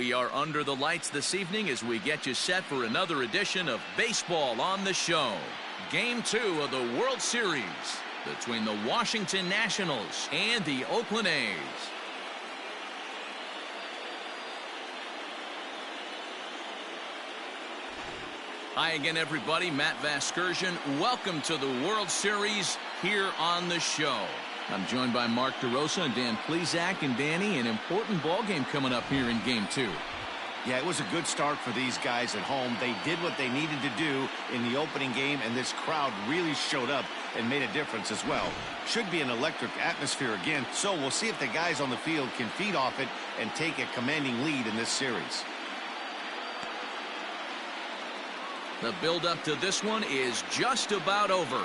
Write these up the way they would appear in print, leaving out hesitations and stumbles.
We are under the lights this evening as we get you set for another edition of Baseball on the Show. Game 2 of the World Series between the Washington Nationals and the Oakland A's. Hi again, everybody. Matt Vasgersian. Welcome to the World Series here on the show. I'm joined by Mark DeRosa and Dan Plesac. And Danny, an important ball game coming up here in Game 2. Yeah, it was a good start for these guys at home. They did what they needed to do in the opening game, and this crowd really showed up and made a difference as well. Should be an electric atmosphere again, so we'll see if the guys on the field can feed off it and take a commanding lead in this series. The build-up to this one is just about over.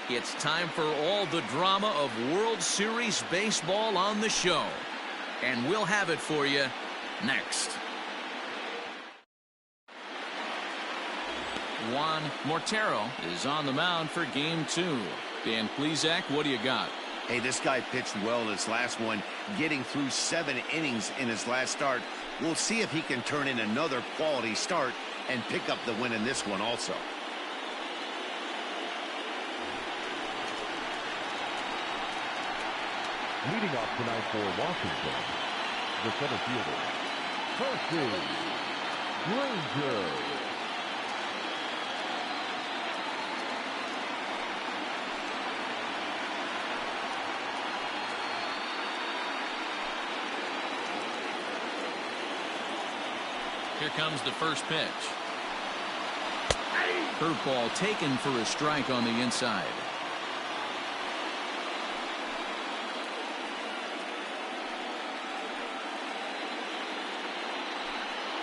It's time for all the drama of World Series baseball on the show. And we'll have it for you next. Juan Mortero is on the mound for Game 2. Dan Plesac, what do you got? Hey, this guy pitched well in his last one, getting through 7 innings in his last start. We'll see if he can turn in another quality start and pick up the win in this one also. Leading off tonight for Washington, the center fielder, Percy Granger. Here comes the first pitch. Curveball taken for a strike on the inside.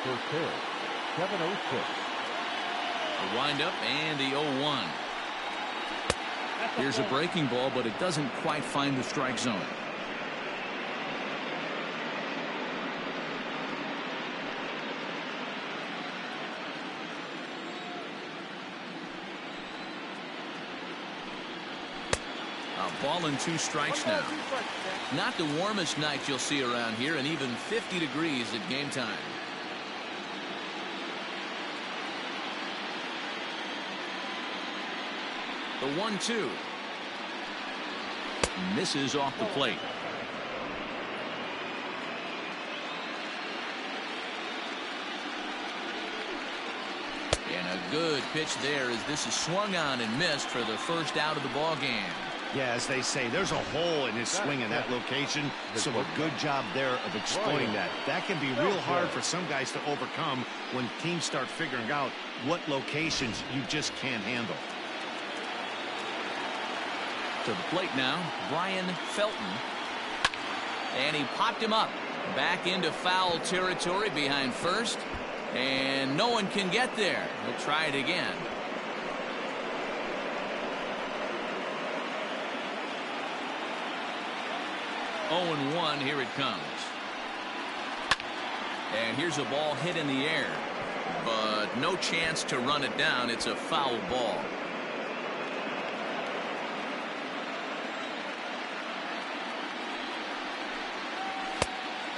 First pitch, 7-0-6. The windup and the 0-1. Here's a breaking ball, but it doesn't quite find the strike zone. Ball and 2 strikes now. Not the warmest night you'll see around here, and even 50 degrees at game time. The 1-2. Misses off the plate. And a good pitch there as this is swung on and missed for the first out of the ball game. Yeah, as they say, there's a hole in his swing in that location, so a good job there of exploiting that. That can be real hard for some guys to overcome when teams start figuring out what locations you just can't handle. To the plate now, Brian Felton. And he popped him up. Back into foul territory behind first. And no one can get there. He'll try it again. Oh, 0-1, here it comes. And here's a ball hit in the air. But no chance to run it down. It's a foul ball.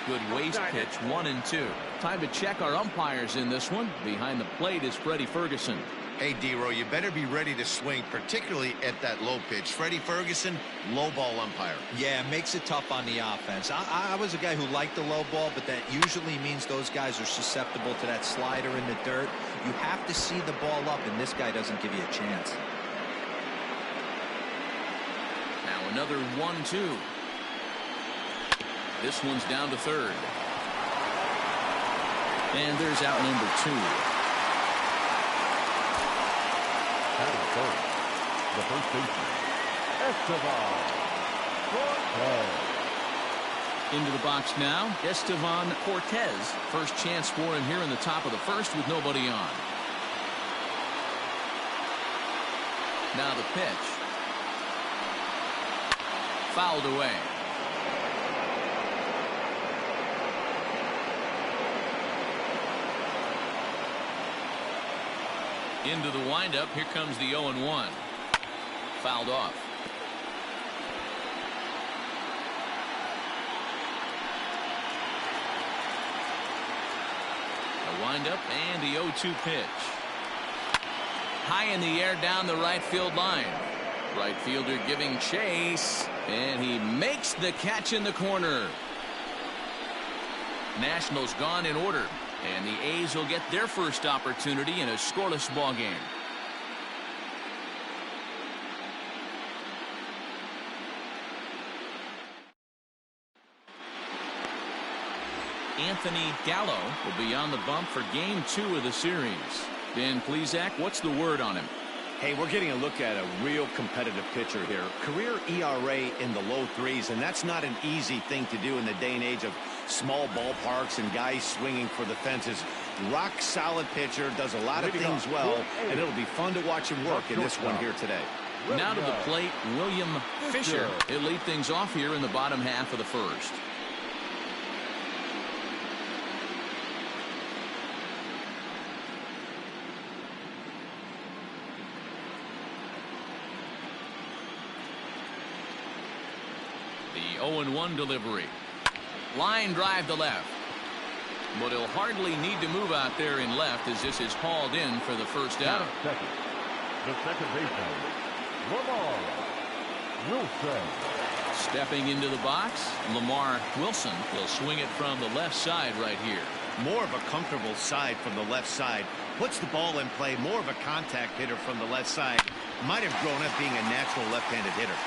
Good waste pitch, 1-2. Time to check our umpires in this one. Behind the plate is Freddie Ferguson. Hey, D-Row, you better be ready to swing, particularly at that low pitch. Freddie Ferguson, low ball umpire. Yeah, it makes it tough on the offense. I was a guy who liked the low ball, but that usually means those guys are susceptible to that slider in the dirt. You have to see the ball up, and this guy doesn't give you a chance. Now another 1-2. This one's down to third. And there's out number 2. Batting third, the first baseman, Esteban Cortez. Into the box now, Esteban Cortez. First chance for him here in the top of the first with nobody on. Now the pitch. Fouled away. Into the windup. Here comes the 0-1. Fouled off. The windup and the 0-2 pitch. High in the air down the right field line. Right fielder giving chase, and he makes the catch in the corner. Nationals gone in order, and the A's will get their first opportunity in a scoreless ball game. Anthony Gallo will be on the bump for game 2 of the series. Dan Plesac, what's the word on him? Hey, we're getting a look at a real competitive pitcher here. Career ERA in the low 3s, and that's not an easy thing to do in the day and age of small ballparks and guys swinging for the fences. Rock solid pitcher, does a lot of things well, and it'll be fun to watch him work in this one here today. Now to the plate, William Fisher. He'll lead things off here in the bottom half of the first. The 0-1 delivery. Line drive to left. But he'll hardly need to move out there in left as this is hauled in for the first out. Second. The second baseman, Lamar Wilson. Stepping into the box, Lamar Wilson will swing it from the left side right here. More of a comfortable side from the left side. Puts the ball in play. More of a contact hitter from the left side. Might have grown up being a natural left-handed hitter.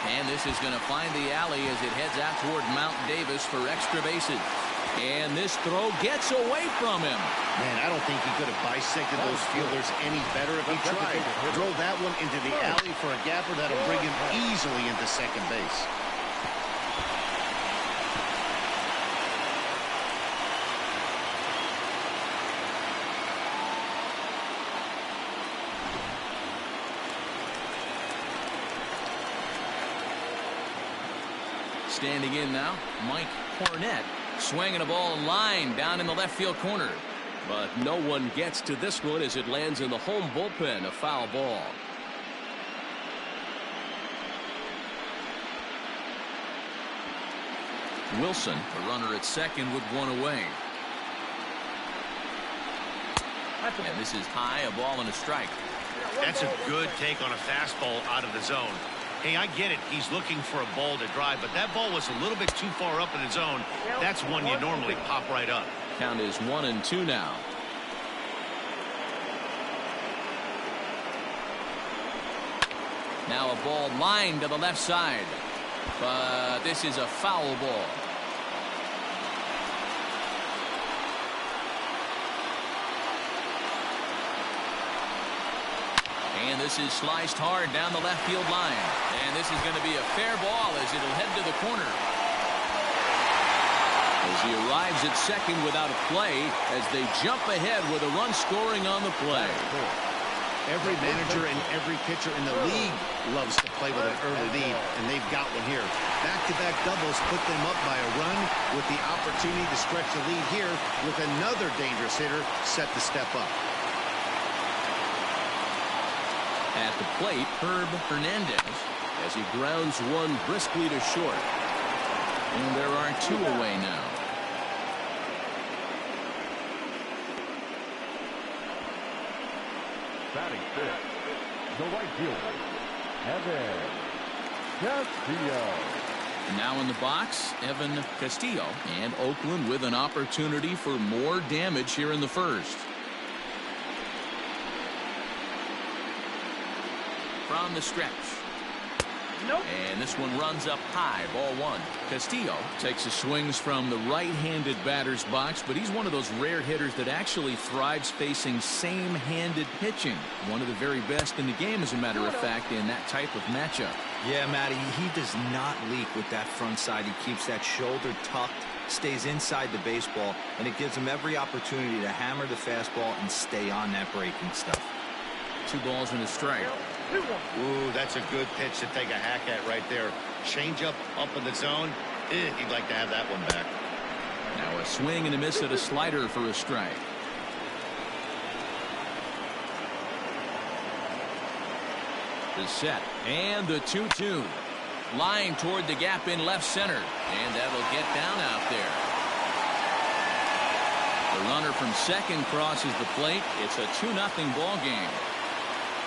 And this is going to find the alley as it heads out toward Mount Davis for extra bases. And this throw gets away from him. Man, I don't think he could have bisected those fielders any better if he tried. Drove that one into the alley for a gapper that'll bring him easily into second base. Standing in now, Mike Cornett, swinging a ball line down in the left field corner. But no one gets to this one as it lands in the home bullpen, a foul ball. Wilson, the runner at second with one away. And this is high, a ball and a strike. That's a good take on a fastball out of the zone. Hey, I get it. He's looking for a ball to drive, but that ball was a little bit too far up in the zone. That's one you normally pop right up. Count is 1-2 now. Now a ball lined to the left side, but this is a foul ball. And this is sliced hard down the left field line. And this is going to be a fair ball as it'll head to the corner. As he arrives at second without a play as they jump ahead with a run scoring on the play. Every manager and every pitcher in the league loves to play with an early lead, and they've got one here. Back-to-back doubles put them up by a run with the opportunity to stretch the lead here with another dangerous hitter set to step up. At the plate, Herb Hernandez as he grounds one briskly to short. And there are two away now. Batting fifth, the right fielder, Evan Castillo. Now in the box, Evan Castillo, and Oakland with an opportunity for more damage here in the first. From the stretch. Nope. And this one runs up high, ball one. Castillo takes his swings from the right-handed batter's box, but he's one of those rare hitters that actually thrives facing same-handed pitching. One of the very best in the game, as a matter of fact, in that type of matchup. Yeah, Matty, he does not leak with that front side. He keeps that shoulder tucked, stays inside the baseball, and it gives him every opportunity to hammer the fastball and stay on that breaking stuff. 2 balls and a strike. Ooh, that's a good pitch to take a hack at right there. Change up in the zone. He'd like to have that one back. Now a swing and a miss at a slider for a strike. The set and the 2-2. Line toward the gap in left center, and that'll get down out there. The runner from second crosses the plate. It's a 2-0 ball game.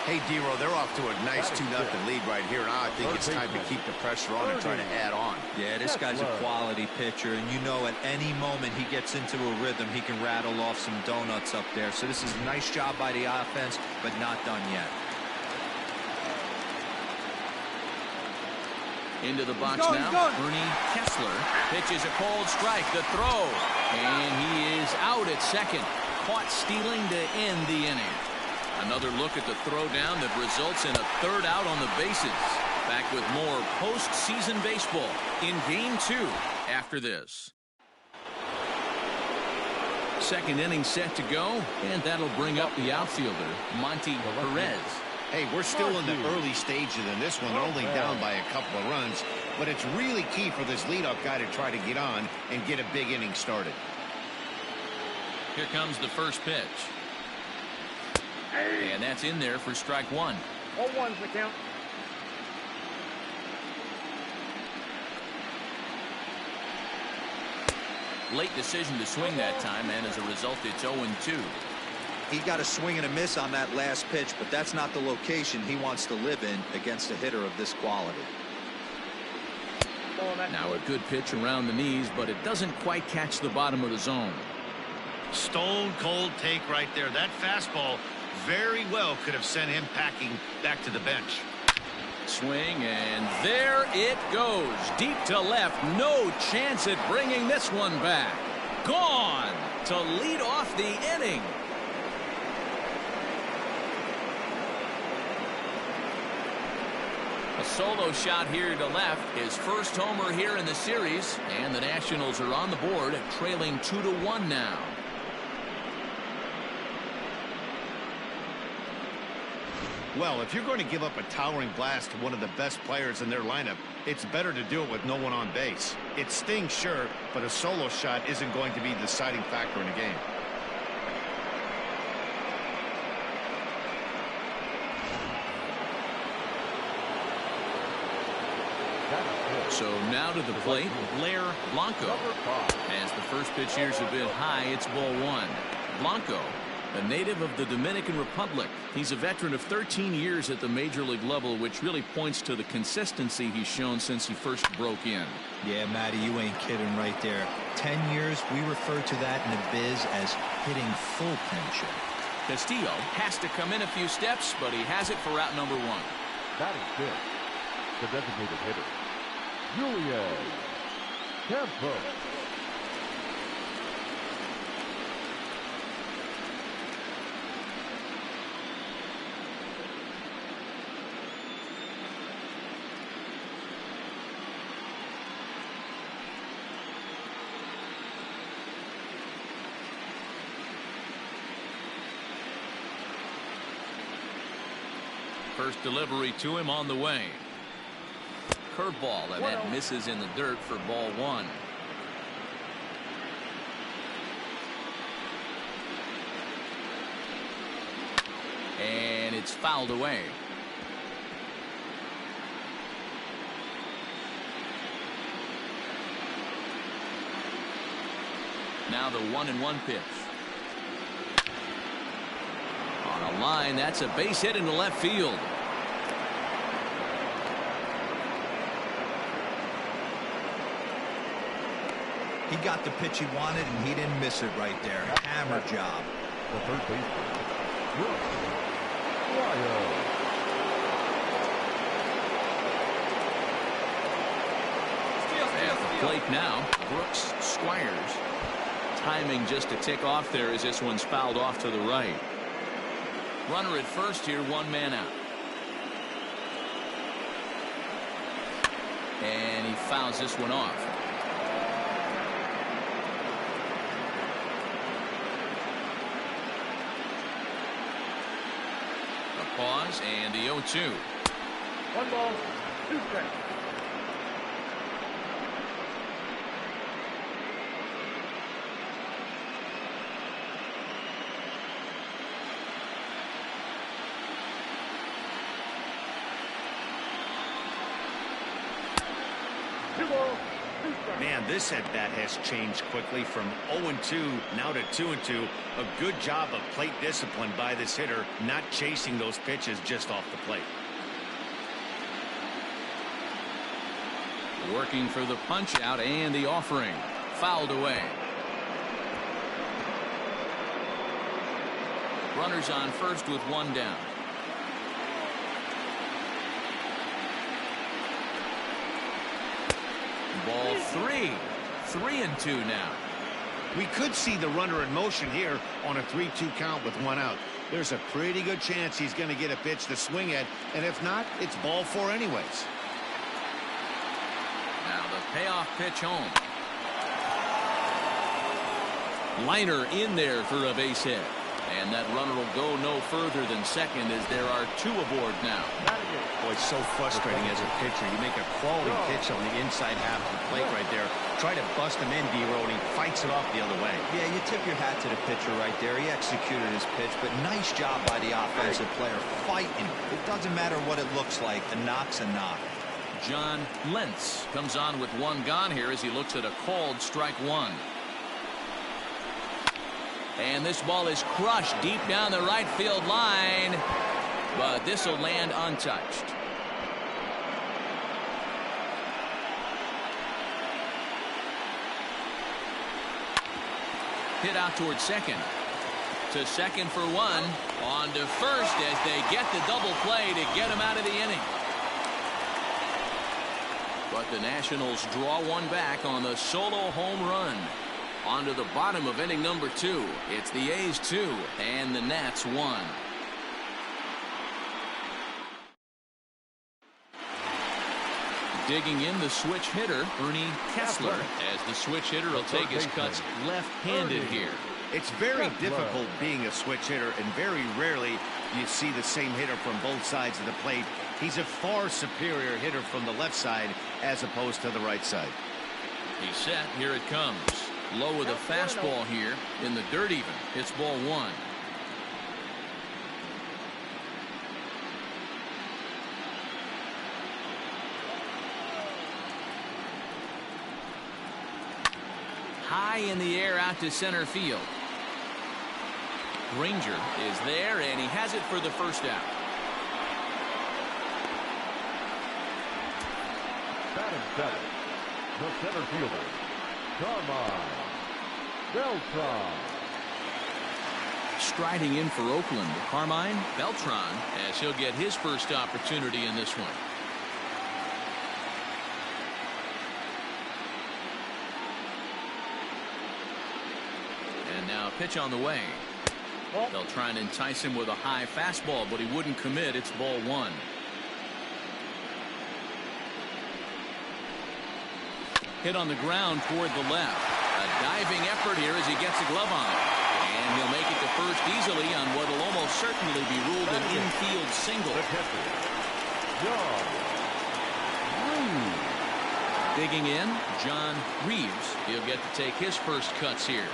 Hey, D-Row, they're off to a nice 2-0 lead right here. Now I think it's time to keep the pressure on and try to add on. Yeah, this guy's a quality pitcher, and you know at any moment he gets into a rhythm, he can rattle off some donuts up there. So this is a nice job by the offense, but not done yet. Into the box now. Ernie Kessler pitches a cold strike. The throw. And he is out at second. Caught stealing to end the inning. Another look at the throwdown that results in a third out on the bases. Back with more postseason baseball in Game 2 after this. Second inning set to go, and that'll bring up the outfielder, Monty Perez. Hey, we're still in the early stages in this one. They're only down by a couple of runs, but it's really key for this leadoff guy to try to get on and get a big inning started. Here comes the first pitch. And that's in there for strike one. 0-1's the count. Late decision to swing that time, and as a result, it's 0-2. He got a swing and a miss on that last pitch, but that's not the location he wants to live in against a hitter of this quality. Now a good pitch around the knees, but it doesn't quite catch the bottom of the zone. Stone cold take right there. That fastball very well could have sent him packing back to the bench. Swing, and there it goes. Deep to left. No chance at bringing this one back. Gone to lead off the inning. A solo shot here to left. His first homer here in the series. And the Nationals are on the board, trailing 2-1 now. Well, if you're going to give up a towering blast to one of the best players in their lineup, it's better to do it with no one on base. It stings, sure, but a solo shot isn't going to be the deciding factor in a game. So now to the plate, Blair Blanco. As the first pitch here's a bit high, it's ball one. Blanco, a native of the Dominican Republic. He's a veteran of 13 years at the major league level, which really points to the consistency he's shown since he first broke in. Yeah, Matty, you ain't kidding right there. 10 years, we refer to that in the biz as hitting full pinch. Castillo has to come in a few steps, but he has it for out number one. That is good. The designated hitter, Julius Campos. First delivery to him on the way. Curveball, and that misses in the dirt for ball one. And it's fouled away. Now the 1-1 pitch. On a line, that's a base hit into left field. He got the pitch he wanted, and he didn't miss it right there. Hammer job. The third baseman, Ryan. At the plate now, Brooks Squires. Timing just a tick off there as this one's fouled off to the right. Runner at first here, one man out. And he fouls this one off. A pause and the 0-2. 1 ball, 2 strikes. Man, this at-bat has changed quickly from 0-2 now to 2-2. A good job of plate discipline by this hitter, not chasing those pitches just off the plate. Working for the punch out and the offering. Fouled away. Runners on first with one down. Ball 3. 3-2 now. We could see the runner in motion here on a 3-2 count with one out. There's a pretty good chance he's going to get a pitch to swing at, and if not, it's ball 4 anyways. Now the payoff pitch home. Liner in there for a base hit. And that runner will go no further than second as there are 2 aboard now. Boy, it's so frustrating as a pitcher. You make a quality pitch on the inside half of the plate right there. Try to bust him in, D-Row, and he fights it off the other way. Yeah, you tip your hat to the pitcher right there. He executed his pitch, but nice job by the offensive player fighting. It doesn't matter what it looks like. A knock's a knock. John Lentz comes on with one gone here as he looks at a called strike 1. And this ball is crushed deep down the right field line. But this will land untouched. Hit out towards second. To second for 1. On to first as they get the double play to get him out of the inning. But the Nationals draw one back on the solo home run. On to the bottom of inning number 2. It's the A's 2 and the Nats 1. Digging in the switch hitter, Ernie Kessler, as the switch hitter will take his cuts left-handed here. It's very difficult being a switch hitter, and very rarely you see the same hitter from both sides of the plate. He's a far superior hitter from the left side as opposed to the right side. He's set. Here it comes. Low with a fastball here in the dirt even. It's ball 1. High in the air out to center field. Granger is there and he has it for the first out. Batting seventh, the center fielder, Beltran. Striding in for Oakland, Carmine Beltran, as he'll get his first opportunity in this one. And now a pitch on the way. They'll try and entice him with a high fastball, but he wouldn't commit. It's ball 1. Hit on the ground toward the left. A diving effort here as he gets a glove on it. And he'll make it to first easily on what will almost certainly be ruled an infield single. Digging in, John Reeves. He'll get to take his first cuts here.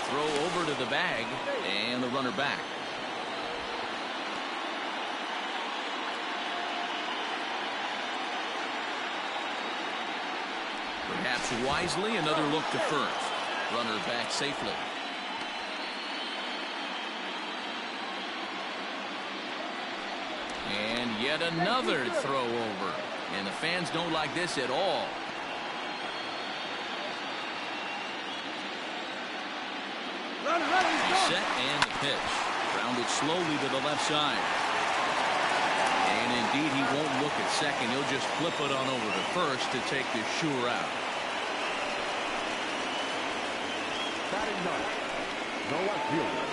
Throw over to the bag and the runner back. Perhaps wisely, another look to first. Runner back safely. And yet another throw over. And the fans don't like this at all. He's set and the pitch. Grounded slowly to the left side. And indeed he won't look at second. He'll just flip it on over to first to take the sure out. Batting ninth, the left fielder,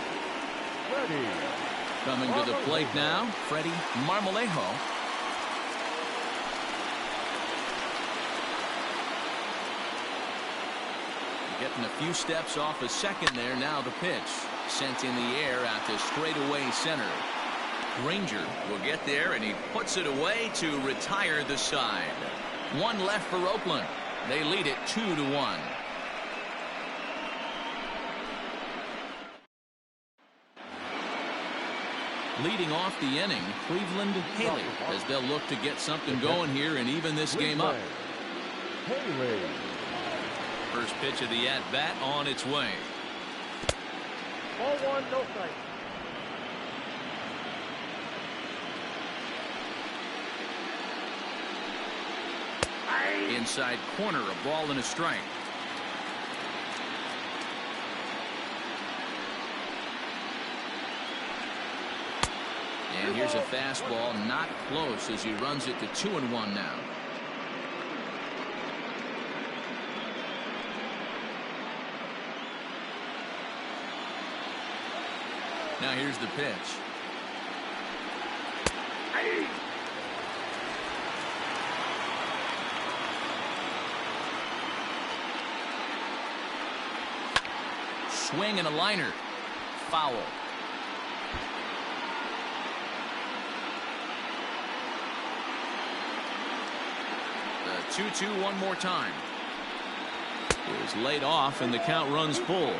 Freddie. Coming to the plate now, Freddie Marmolejo. Getting a few steps off a second there. Now the pitch. Sent in the air out to straightaway center. Granger will get there and he puts it away to retire the side. One left for Oakland. They lead it 2-1. Leading off the inning, Cleveland Haley, as they'll look to get something going here and even this game up. Haley. First pitch of the at-bat on its way. Ball one, no strike. Inside corner, a ball and a strike. And here's a fastball, not close, as he runs it to 2-1 now. Now here's the pitch. Swing and a liner. Foul. The 2-2 one more time. It was laid off and the count runs full.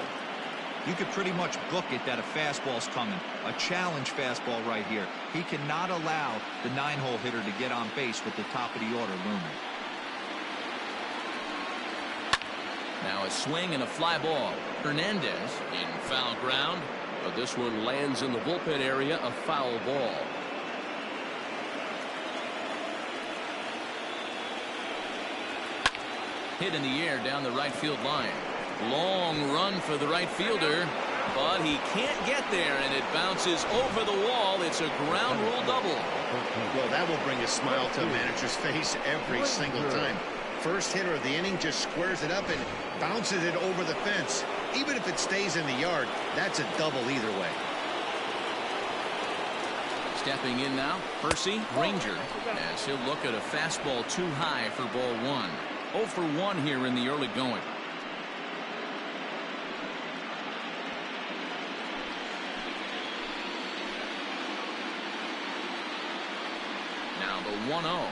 You could pretty much book it that a fastball's coming. A challenge fastball right here. He cannot allow the 9-hole hitter to get on base with the top of the order looming. Now a swing and a fly ball. Hernandez in foul ground, but this one lands in the bullpen area, a foul ball. Hit in the air down the right field line. Long run for the right fielder, but he can't get there, and it bounces over the wall. It's a ground rule double. Well, that will bring a smile to a manager's face every single time. First hitter of the inning just squares it up and bounces it over the fence. Even if it stays in the yard, that's a double either way. Stepping in now, Percy Granger, as he'll look at a fastball too high for ball one. 0 for 1 here in the early going. Now the 1-0.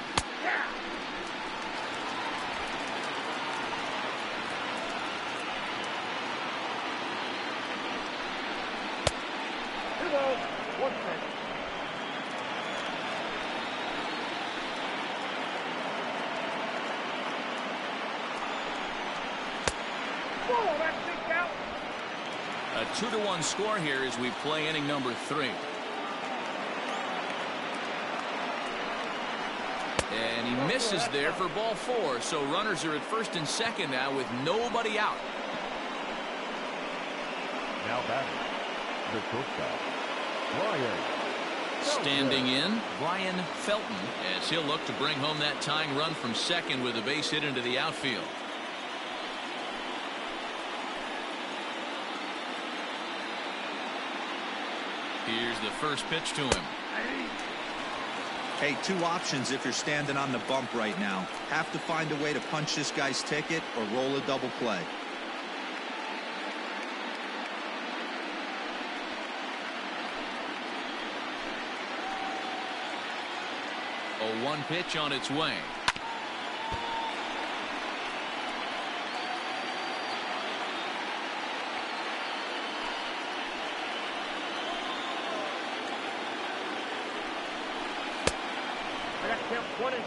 A 2-1 score here as we play inning number 3. And he misses there for ball 4. So runners are at first and second now with nobody out. Now batting, the shortstop, Ryan. Standing in, Ryan Felton, as he'll look to bring home that tying run from second with a base hit into the outfield. Here's the first pitch to him. Hey, 2 options if you're standing on the bump right now. Have to find a way to punch this guy's ticket or roll a double play. A 1 pitch on its way.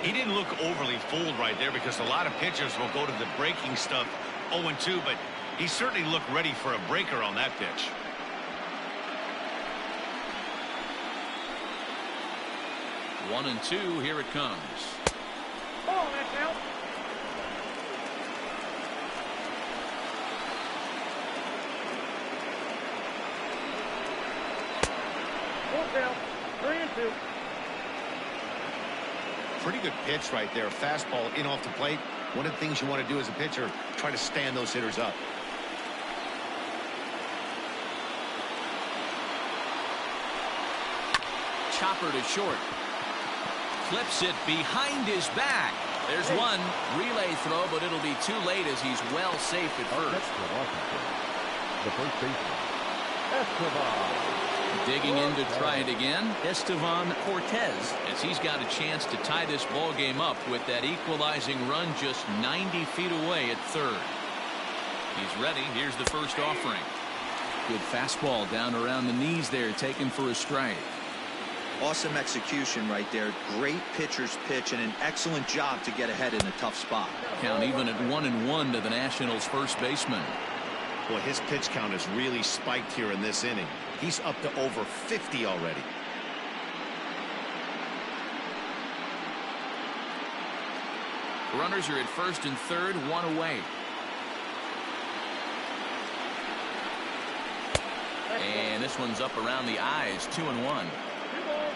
He didn't look overly fooled right there because a lot of pitchers will go to the breaking stuff 0-2, but he certainly looked ready for a breaker on that pitch. One and two, here it comes. Oh, that's out. Fourth out, 3-2. Pretty good pitch right there. Fastball in off the plate. One of the things you want to do as a pitcher, try to stand those hitters up. Chopper to short. Clips it behind his back. There's one relay throw, but it'll be too late as he's well safe at first. The first baseman, Esteban. Digging in to try it again, Esteban Cortez, as he's got a chance to tie this ball game up with that equalizing run just 90 feet away at third. He's ready. Here's the first offering. Good fastball down around the knees there, taken for a strike. Awesome execution right there. Great pitcher's pitch and an excellent job to get ahead in a tough spot. Count even at 1-1 to the Nationals' first baseman. Boy, his pitch count has really spiked here in this inning. He's up to over 50 already. Runners are at first and third, one away. And this one's up around the eyes, 2-1.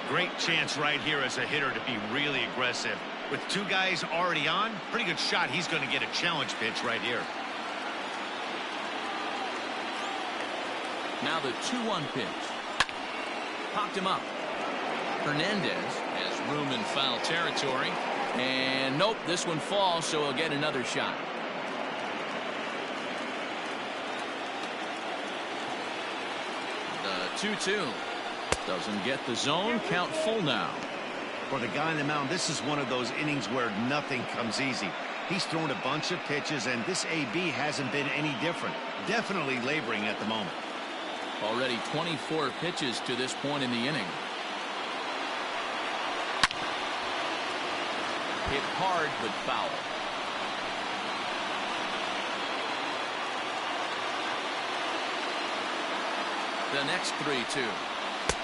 Great chance right here as a hitter to be really aggressive. With two guys already on, pretty good shot. He's going to get a challenge pitch right here. Now the 2-1 pitch. Popped him up. Hernandez has room in foul territory. And nope, this one falls, so he'll get another shot. The 2-2 doesn't get the zone. Count full now. For the guy on the mound, this is one of those innings where nothing comes easy. He's thrown a bunch of pitches, and this AB hasn't been any different. Definitely laboring at the moment. Already 24 pitches to this point in the inning. Hit hard but foul. The next 3-2.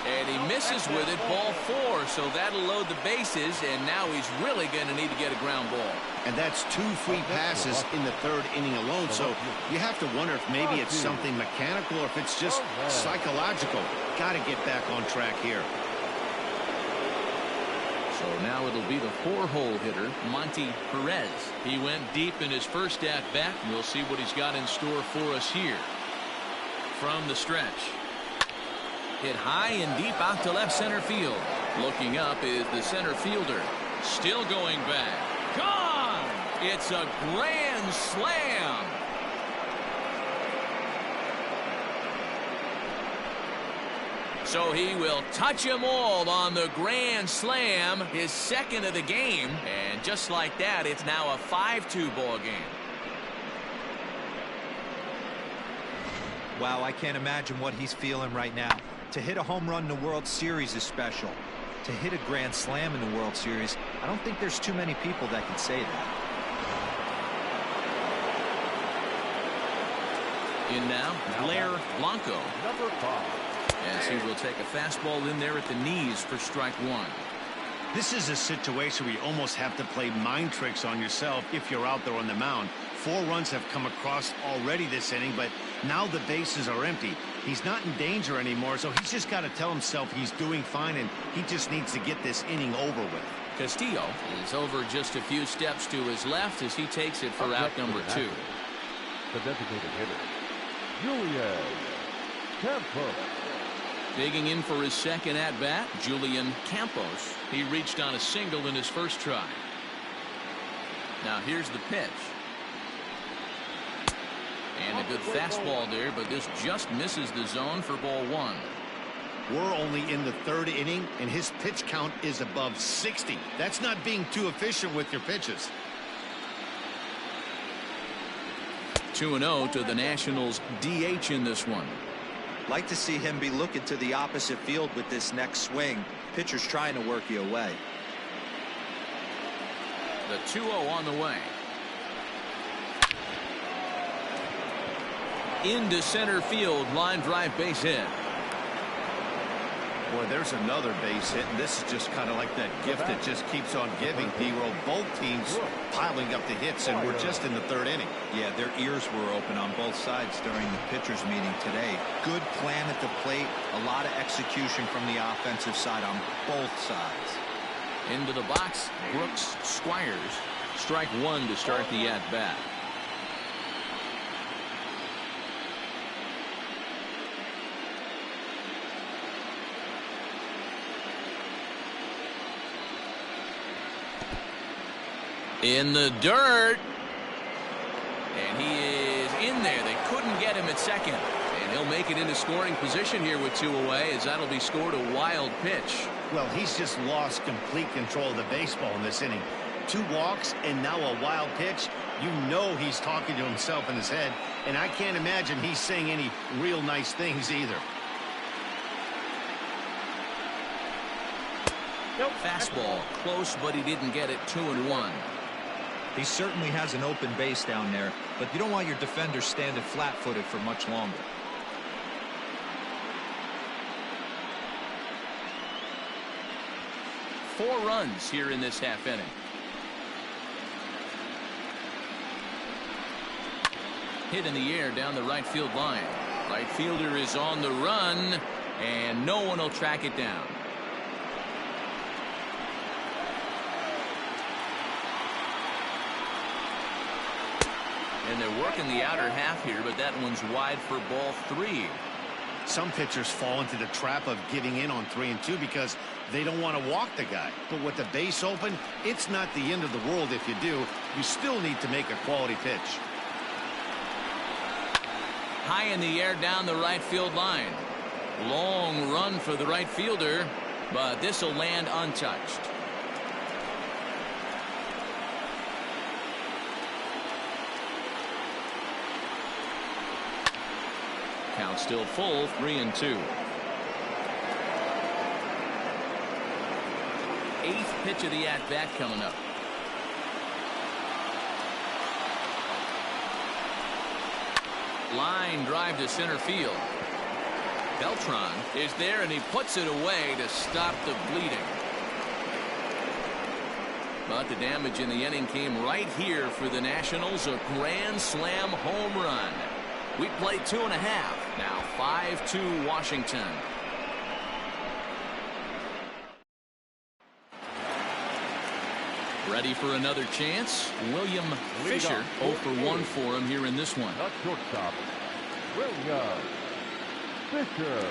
And he misses with it, ball 4, so that'll load the bases, and now he's really going to need to get a ground ball. And that's 2 free passes in the third inning alone, so you have to wonder if maybe it's something mechanical or if it's just psychological. Got to get back on track here. So now it'll be the 4-hole hitter, Monty Perez. He went deep in his first at-bat, and we'll see what he's got in store for us here. From the stretch. Hit high and deep out to left center field. Looking up is the center fielder. Still going back. Gone! It's a grand slam. So he will touch them all on the grand slam, his second of the game. And just like that, it's now a 5-2 ball game. Wow, I can't imagine what he's feeling right now. To hit a home run in the World Series is special. To hit a grand slam in the World Series, I don't think there's too many people that can say that. In now, Blair Blanco. Number 5. As he will take a fastball in there at the knees for strike 1. This is a situation where you almost have to play mind tricks on yourself if you're out there on the mound. 4 runs have come across already this inning, but now the bases are empty. He's not in danger anymore, so he's just got to tell himself he's doing fine, and he just needs to get this inning over with. Castillo is over just a few steps to his left as he takes it for out number 2. The designated hitter, Julian Campos. Digging in for his second at-bat, Julian Campos. He reached on a single in his first try. Now here's the pitch. And a good fastball there, but this just misses the zone for ball 1. We're only in the 3rd inning, and his pitch count is above 60. That's not being too efficient with your pitches. 2-0 to the Nationals DH in this one. Like to see him be looking to the opposite field with this next swing. Pitcher's trying to work you away. The 2-0 on the way. Into center field, line drive base hit. Boy, there's another base hit, and this is just kind of like that gift that just keeps on giving. D-roll, both teams piling up the hits, and we're just in the 3rd inning. Yeah, their ears were open on both sides during the pitchers meeting today. Good plan at the plate, a lot of execution from the offensive side on both sides. Into the box, Brooks Squires. Strike 1 to start the at-bat. In the dirt. And he is in there. They couldn't get him at second. And he'll make it into scoring position here with 2 away, as that'll be scored a wild pitch. Well, he's just lost complete control of the baseball in this inning. 2 walks and now a wild pitch. You know he's talking to himself in his head, and I can't imagine he's saying any real nice things either. Fastball close, but he didn't get it. 2-1. He certainly has an open base down there, but you don't want your defender standing flat-footed for much longer. Four runs here in this half inning. Hit in the air down the right field line. Right fielder is on the run, and no one will track it down. And they're working the outer half here, but that one's wide for ball 3. Some pitchers fall into the trap of giving in on 3 and 2 because they don't want to walk the guy. But with the base open, it's not the end of the world if you do. You still need to make a quality pitch. High in the air down the right field line. Long run for the right fielder, but this will land untouched. Count still full, 3-2. Eighth pitch of the at-bat coming up. Line drive to center field. Beltran is there, and he puts it away to stop the bleeding. But the damage in the inning came right here for the Nationals. A grand slam home run. We played 2.5. Now 5-2 Washington. Ready for another chance? William Fisher 0 for 1 for him here in this one. Not shortstop, William Fisher.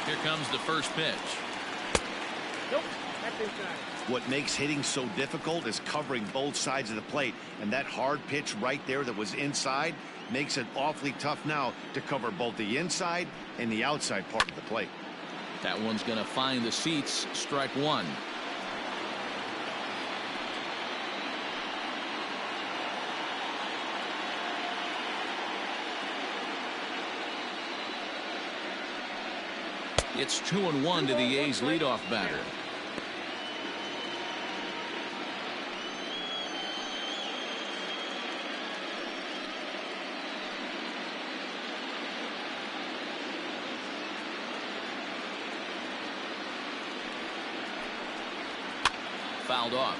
Here comes the first pitch. What makes hitting so difficult is covering both sides of the plate, and that hard pitch right there that was inside makes it awfully tough now to cover both the inside and the outside part of the plate. That one's going to find the seats. Strike one. It's 2-1 to the A's leadoff batter. Fouled off.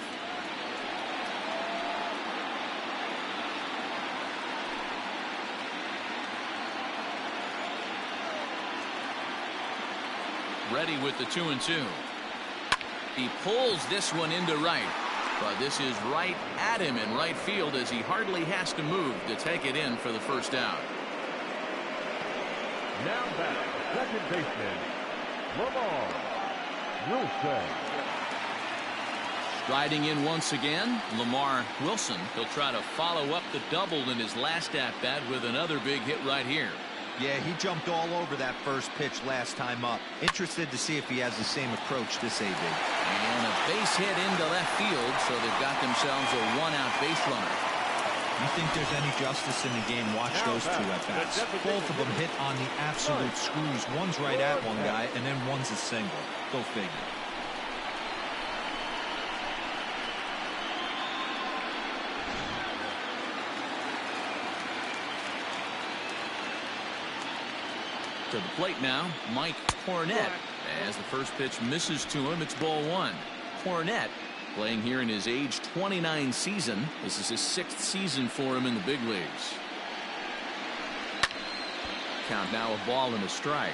Ready with the 2-2. He pulls this one into right, but this is right at him in right field as he hardly has to move to take it in for the first out. Now back, second baseman, Lamar Wilson. Riding in once again, Lamar Wilson. He'll try to follow up the double in his last at-bat with another big hit right here. Yeah, he jumped all over that first pitch last time up. Interested to see if he has the same approach this AB. And a base hit into left field, so they've got themselves a one-out base runner. You think there's any justice in the game? Watch those two at-bats. Both of them hit on the absolute screws. One's right at one guy, and then one's a single. Go figure. To the plate now, Mike Cornette. As the first pitch misses to him, it's ball one. Cornette playing here in his age 29 season. This is his 6th season for him in the big leagues. Count now a ball and a strike.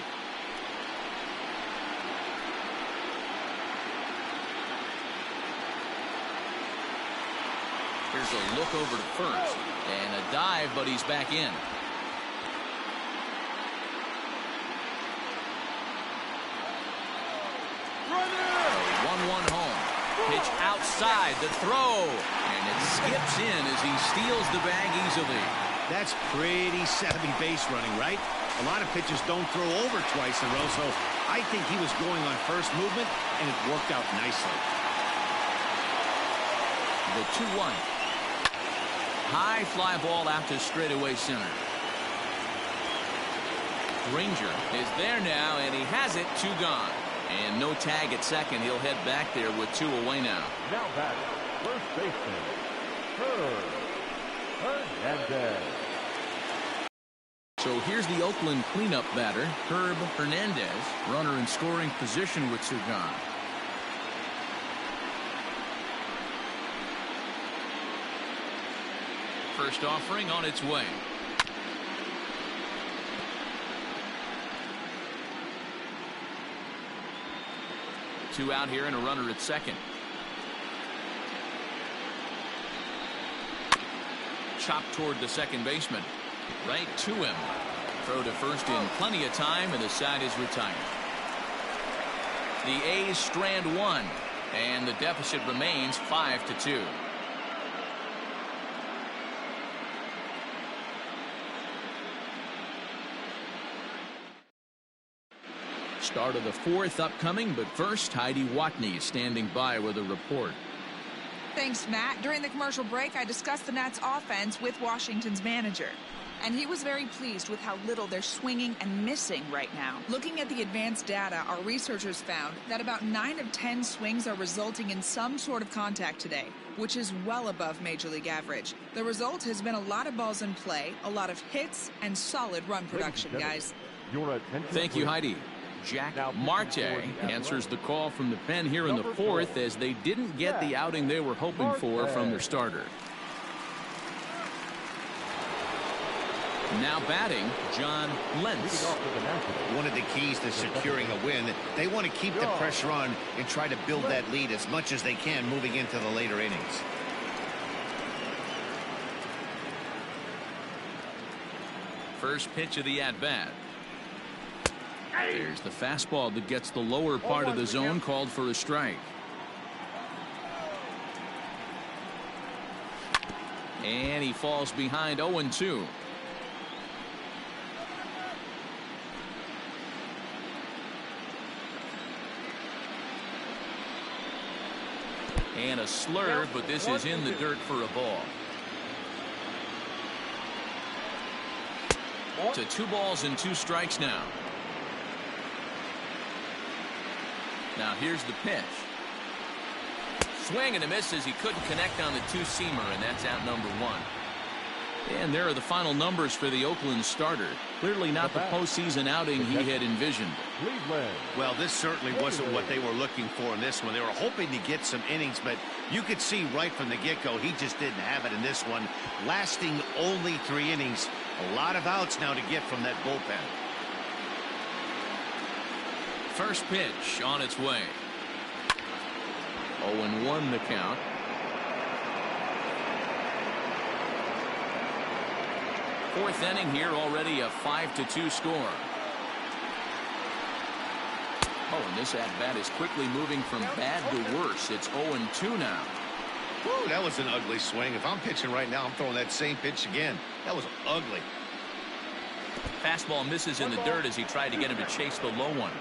Here's a look over to first. And a dive, but he's back in. Pitch outside, the throw, and it skips in as he steals the bag easily. That's pretty savvy base running, right? A lot of pitchers don't throw over twice in a row, so I think he was going on first movement, and it worked out nicely. The 2-1. High fly ball out to straightaway center. Granger is there now, and he has it. 2 gone. And no tag at second. He'll head back there with 2 away now. Now back, first baseman, Hernandez. So here's the Oakland cleanup batter, Herb Hernandez. Runner in scoring position with 2 gone. First offering on its way. Two out here and a runner at second. Chopped toward the second baseman. Right to him. Throw to first in plenty of time, and the side is retired. The A's strand 1, and the deficit remains 5-2. Start of the 4th upcoming, but first, Heidi Watney is standing by with a report. Thanks, Matt. During the commercial break, I discussed the Nats offense with Washington's manager. And he was very pleased with how little they're swinging and missing right now. Looking at the advanced data, our researchers found that about 9 of 10 swings are resulting in some sort of contact today, which is well above Major League average. The result has been a lot of balls in play, a lot of hits, and solid run production, guys. Thank you, Heidi. Jack Marte answers the call from the pen here in the 4th as they didn't get the outing they were hoping for from their starter. Now batting, John Lentz. One of the keys to securing a win, they want to keep the pressure on and try to build that lead as much as they can moving into the later innings. First pitch of the at-bat. There's the fastball that gets the lower part of the zone, called for a strike. And he falls behind 0-2. And a slurve, but this is in the dirt for a ball. To 2 balls and 2 strikes now. Now here's the pitch. Swing and a miss as he couldn't connect on the 2-seamer, and that's out number 1. And there are the final numbers for the Oakland starter. Clearly not the postseason outing he had envisioned. Well, this certainly wasn't what they were looking for in this one. They were hoping to get some innings, but you could see right from the get-go he just didn't have it in this one. Lasting only 3 innings. A lot of outs now to get from that bullpen. First pitch on its way. 0-1 the count. Fourth inning here, already a 5-2 score. Oh, and this at-bat is quickly moving from bad to worse. It's 0-2 now. Woo, that was an ugly swing. If I'm pitching right now, I'm throwing that same pitch again. That was ugly. Fastball misses in the dirt as he tried to get him to chase the low one.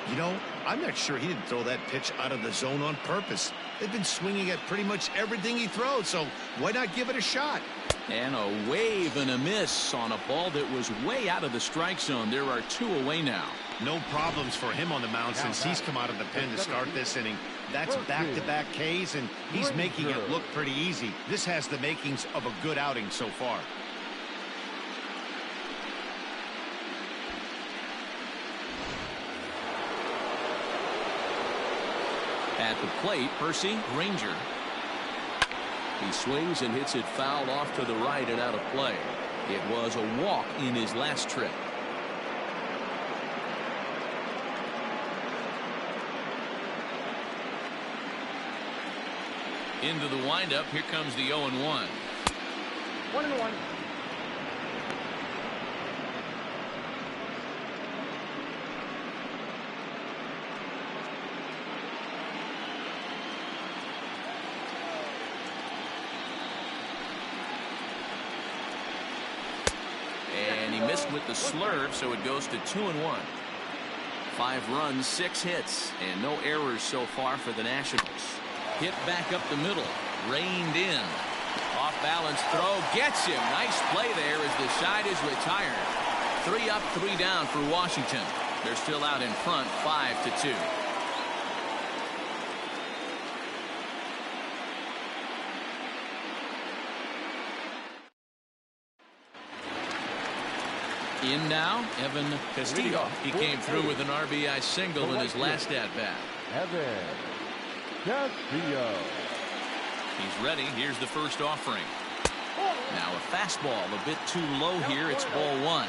You know, I'm not sure he didn't throw that pitch out of the zone on purpose. They've been swinging at pretty much everything he throws, so why not give it a shot? And a wave and a miss on a ball that was way out of the strike zone. There are 2 away now. No problems for him on the mound since he's come out of the pen to start this inning. That's back-to-back Ks, and he's making it look pretty easy. This has the makings of a good outing so far. At the plate, Percy Granger. He swings and hits it foul off to the right and out of play. It was a walk in his last trip. Into the windup. Here comes the 0-1. 1-1. And he missed with the slurve, so it goes to 2-1. 5 runs, 6 hits, and no errors so far for the Nationals. Hit back up the middle, reined in. Off balance throw, gets him. Nice play there as the side is retired. 3 up, 3 down for Washington. They're still out in front, 5-2. In now, Evan Castillo. He came through with an RBI single in his last at-bat. Evan Castillo. He's ready. Here's the first offering. Now a fastball a bit too low here. It's ball one.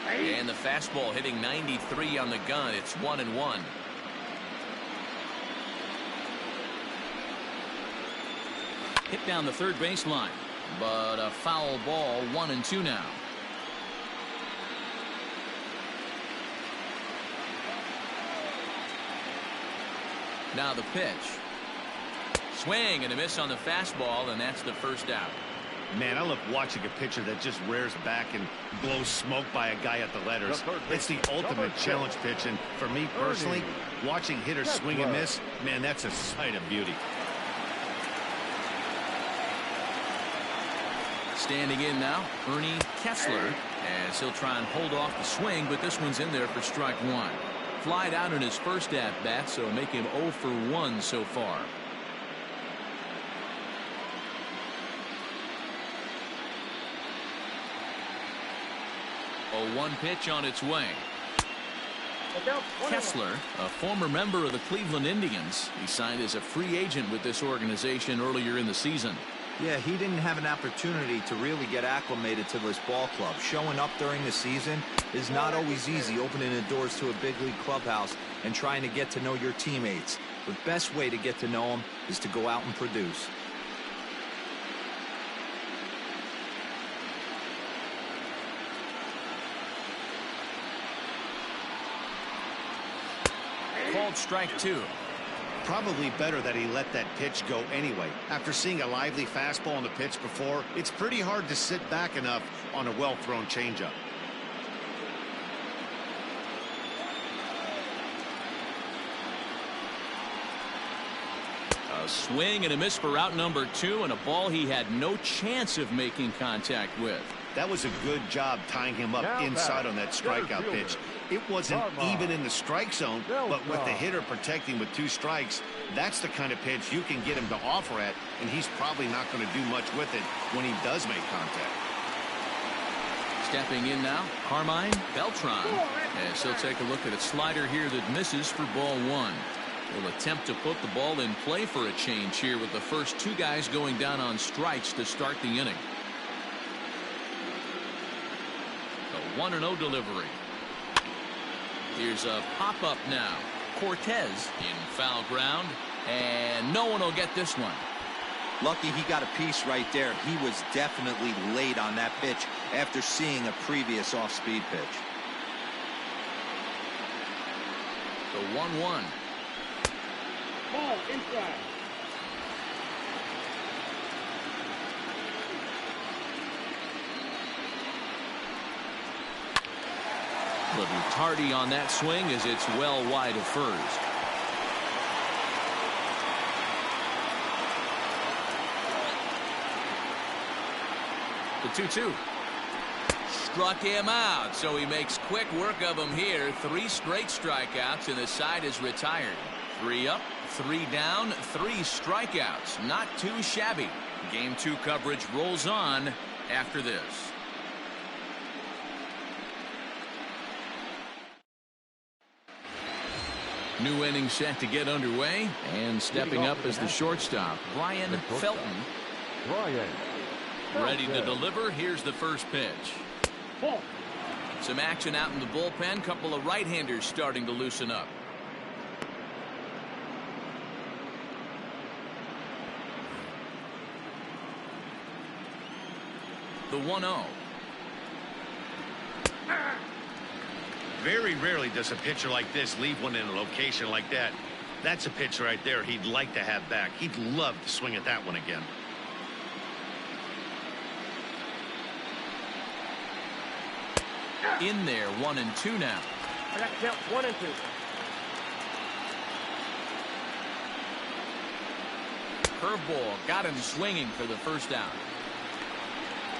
And the fastball hitting 93 on the gun. It's 1-1. Hit down the third baseline, but a foul ball. 1-2 now. Now the pitch. Swing and a miss on the fastball, and that's the first out. Man, I love watching a pitcher that just rears back and blows smoke by a guy at the letters. It's the ultimate challenge pitch, and for me personally, watching hitters swing and miss, man, that's a sight of beauty. Standing in now, Ernie Kessler, as he'll try and hold off the swing, but this one's in there for strike one. Flied out in his first at-bat, so make him 0 for 1 so far. A 1 pitch on its way. Kessler, a former member of the Cleveland Indians. He signed as a free agent with this organization earlier in the season. Yeah, he didn't have an opportunity to really get acclimated to this ball club. Showing up during the season is not always easy, opening the doors to a big league clubhouse and trying to get to know your teammates. The best way to get to know them is to go out and produce. Called strike two. Probably better that he let that pitch go anyway. After seeing a lively fastball on the pitch before, it's pretty hard to sit back enough on a well-thrown changeup. A swing and a miss for out number 2, and a ball he had no chance of making contact with. That was a good job tying him up inside on that strikeout pitch. It wasn't even in the strike zone, but with the hitter protecting with 2 strikes, that's the kind of pitch you can get him to offer at, and he's probably not going to do much with it when he does make contact. Stepping in now, Carmine Beltran, as he'll take a look at a slider here that misses for ball 1. He'll attempt to put the ball in play for a change here with the first 2 guys going down on strikes to start the inning. A 1-0 delivery. Here's a pop-up now. Cortez in foul ground, and no one will get this one. Lucky he got a piece right there. He was definitely late on that pitch after seeing a previous off-speed pitch. The 1-1. Ball inside. Little tardy on that swing as it's well wide of first. The 2-2. Struck him out, so he makes quick work of him here. 3 straight strikeouts, and the side is retired. 3 up, 3 down, 3 strikeouts. Not too shabby. Game 2 coverage rolls on after this. New inning set to get underway, and stepping up as the shortstop, Brian Felton. Ready to deliver. Here's the first pitch. Some action out in the bullpen. Couple of right-handers starting to loosen up. The 1-0. Very rarely does a pitcher like this leave one in a location like that. That's a pitch right there he'd like to have back. He'd love to swing at that one again. In there, 1-2 now. I got count 1 and 2. curveball got him swinging for the first down.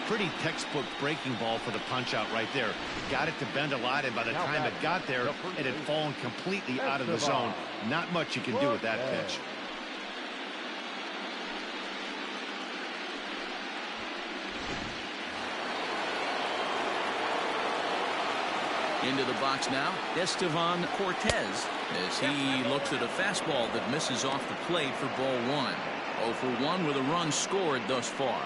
Pretty textbook breaking ball for the punch out right there. Got it to bend a lot, and by the time it got there, it had fallen completely out of the zone. Not much you can do with that pitch. Into the box now, Estevan Cortez, as he looks at a fastball that misses off the plate for ball one. 0 for 1 with a run scored thus far.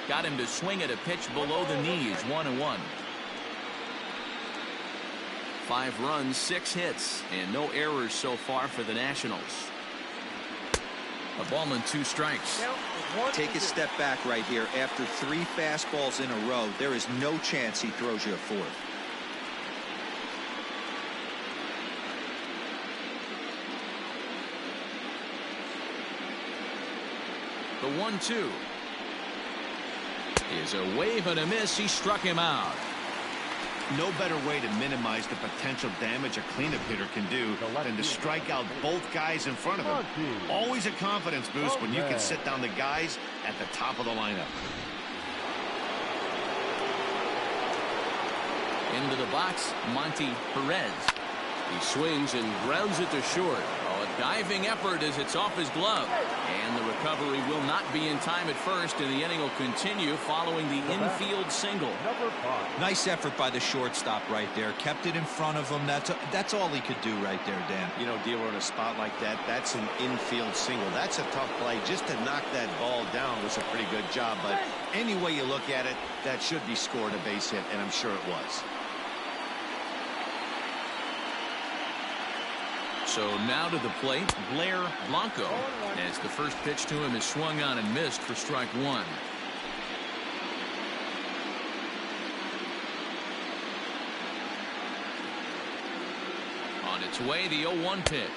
Got him to swing at a pitch below the knees. 1-1. 5 runs, 6 hits, and no errors so far for the Nationals. A ball and 2 strikes. Take a step back right here. After 3 fastballs in a row, there is no chance he throws you a 4th. The 1-2 is a wave and a miss. He struck him out. No better way to minimize the potential damage a cleanup hitter can do than to strike out both guys in front of him. Always a confidence boost when you can sit down the guys at the top of the lineup. Into the box, Monty Perez. He swings and grounds it to short. Oh, a diving effort as it's off his glove. And the recovery will not be in time at first, and the inning will continue following the infield single. Nice effort by the shortstop right there. Kept it in front of him. That's all he could do right there, Dan. You know, Dealer, in a spot like that, that's an infield single. That's a tough play. Just to knock that ball down was a pretty good job. But any way you look at it, that should be scored a base hit, and I'm sure it was. So now to the plate, Blair Blanco, as the first pitch to him is swung on and missed for strike 1. On its way, the 0-1 pitch.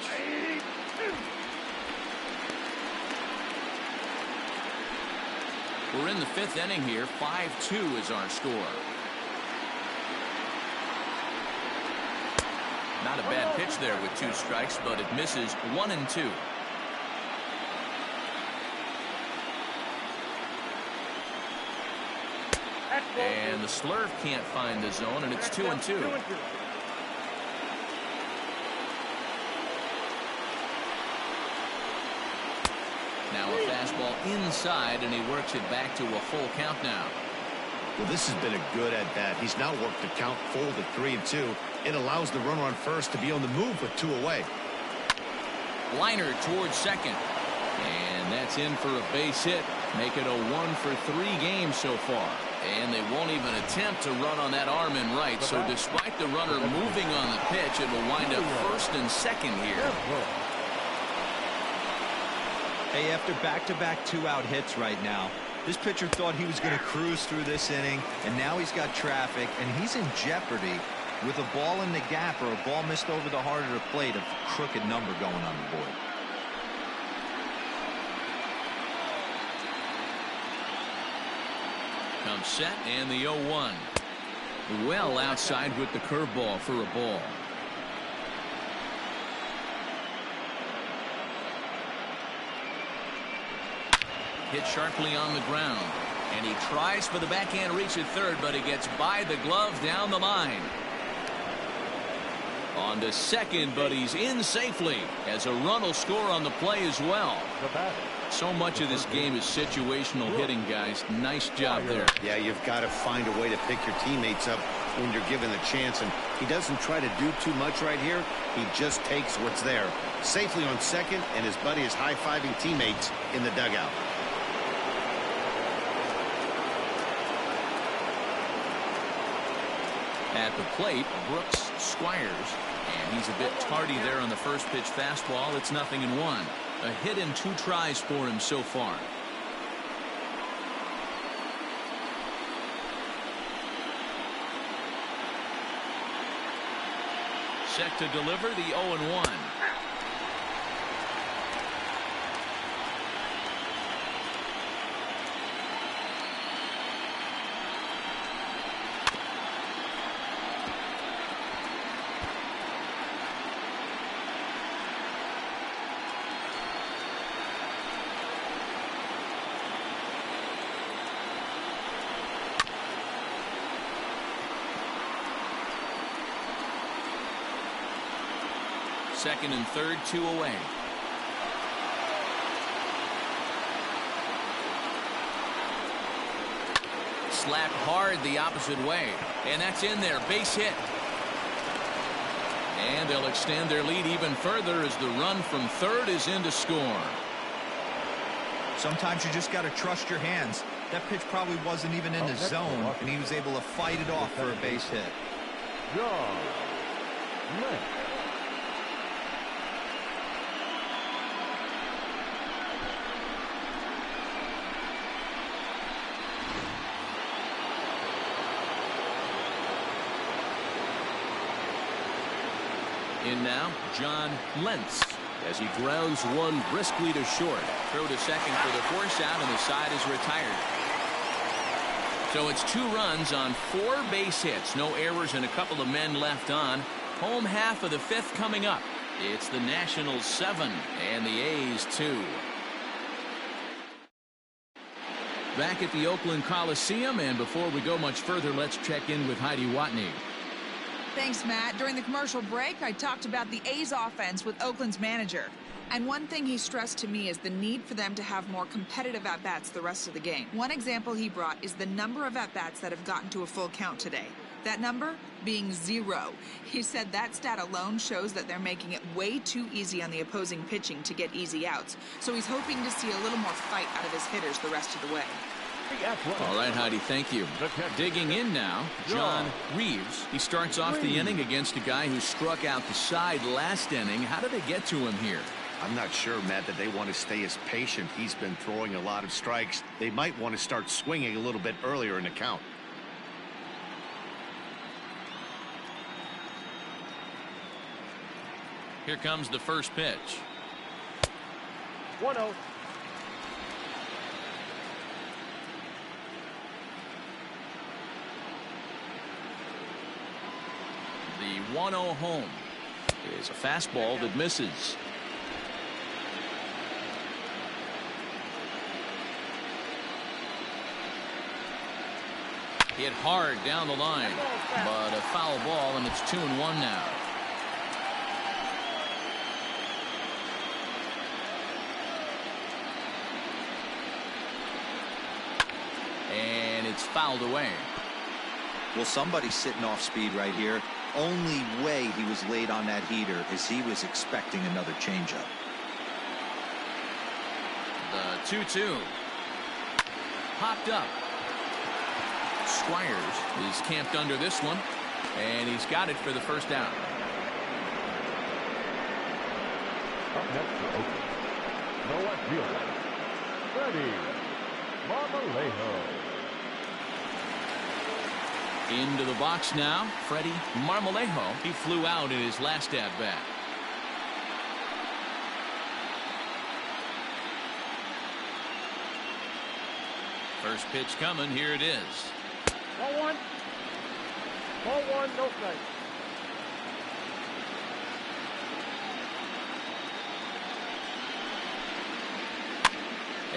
We're in the 5th inning here. 5-2 is our score. Not a bad pitch there with 2 strikes, but it misses 1-2. And the slurve can't find the zone, and it's 2-2. Now a fastball inside, and he works it back to a full count now. Well, this has been a good at-bat. He's now worked the count full to 3-2. It allows the runner on first to be on the move with 2 away. Liner towards second. And that's in for a base hit. Make it a 1 for 3 games so far. And they won't even attempt to run on that arm in right. So despite the runner moving on the pitch, it will wind up first and second here. Hey, after back-to-back 2-out hits right now, this pitcher thought he was going to cruise through this inning, and now he's got traffic, and he's in jeopardy with a ball in the gap or a ball missed over the heart of the plate, a crooked number going on the board. Comes set, and the 0-1. Well outside with the curveball for a ball. Hit sharply on the ground, and he tries for the backhand reach at third, but he gets by the glove down the line. On to second, but he's in safely as a run will score on the play as well. So much of this game is situational hitting, guys. Nice job there. Yeah, you've got to find a way to pick your teammates up when you're given the chance, and he doesn't try to do too much right here. He just takes what's there. Safely on second, and his buddy is high-fiving teammates in the dugout. At the plate, Brooks Squires, and he's a bit tardy there on the first pitch fastball. It's 0-1. A hit in 2 tries for him so far. Set to deliver the 0-1. Second and third, 2 away. Slapped hard the opposite way, and that's in there. Base hit. And they'll extend their lead even further as the run from third is in to score. Sometimes you just got to trust your hands. That pitch probably wasn't even in the zone, and he was able to fight it off for a base hit. John Lynch. In now, John Lentz as he grounds one briskly to short. Throw to second for the force out, and the side is retired. So it's 2 runs on 4 base hits. No errors and a couple of men left on. Home half of the 5th coming up. It's the Nationals 7 and the A's 2. Back at the Oakland Coliseum, and before we go much further, let's check in with Heidi Watney. Thanks, Matt. During the commercial break, I talked about the A's offense with Oakland's manager. And one thing he stressed to me is the need for them to have more competitive at-bats the rest of the game. One example he brought is the number of at-bats that have gotten to a full count today. That number being 0. He said that stat alone shows that they're making it way too easy on the opposing pitching to get easy outs. So he's hoping to see a little more fight out of his hitters the rest of the way. All right, Heidi, thank you. Digging in now, John Reeves. He starts off the inning against a guy who struck out the side last inning. How did they get to him here? I'm not sure, Matt, that they want to stay as patient. He's been throwing a lot of strikes. They might want to start swinging a little bit earlier in the count. Here comes the first pitch. 1-0. The 1-0 home is a fastball that misses. Hit hard down the line, but a foul ball, and it's 2-1 now. And it's fouled away. Well, somebody's sitting off speed right here. Only way he was late on that heater is he was expecting another changeup. The 2-2. Popped up. Squires is camped under this one, and he's got it for the first out. Up next for Oakland, no left fielder, Freddie Marmolejo. Into the box now, Freddie Marmolejo. He flew out in his last at-bat. First pitch coming. Here it is. 1-1. 1-1, no strike.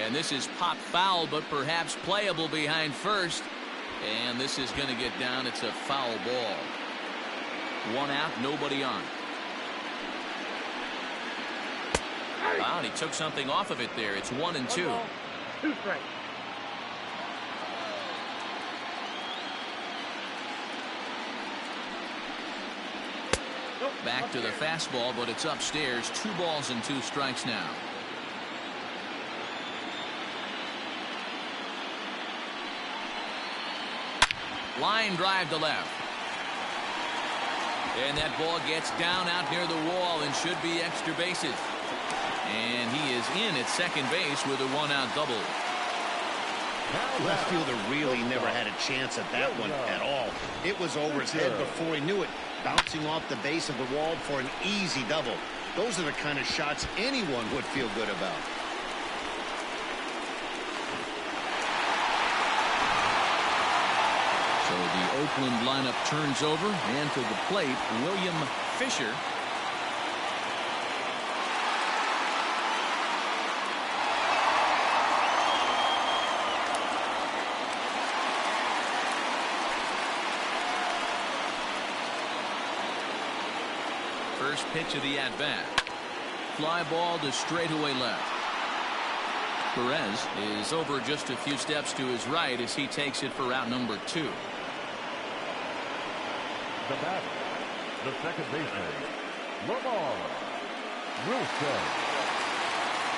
And this is pop foul, but perhaps playable behind first. And this is going to get down. It's a foul ball. 1 out, nobody on. Wow, and he took something off of it there. It's 1-2. 2 strikes. Back to the fastball, but it's upstairs. 2 balls and 2 strikes now. Line drive to left. And that ball gets down out near the wall and should be extra bases. And he is in at second base with a 1-out double. Left fielder really never had a chance at that one at all. It was over his head before he knew it, bouncing off the base of the wall for an easy double. Those are the kind of shots anyone would feel good about. So the Oakland lineup turns over, and to the plate, William Fisher. First pitch of the at-bat. Fly ball to straightaway left. Perez is over just a few steps to his right as he takes it for out number 2. The batter, the second baseman, Lamar Wilson.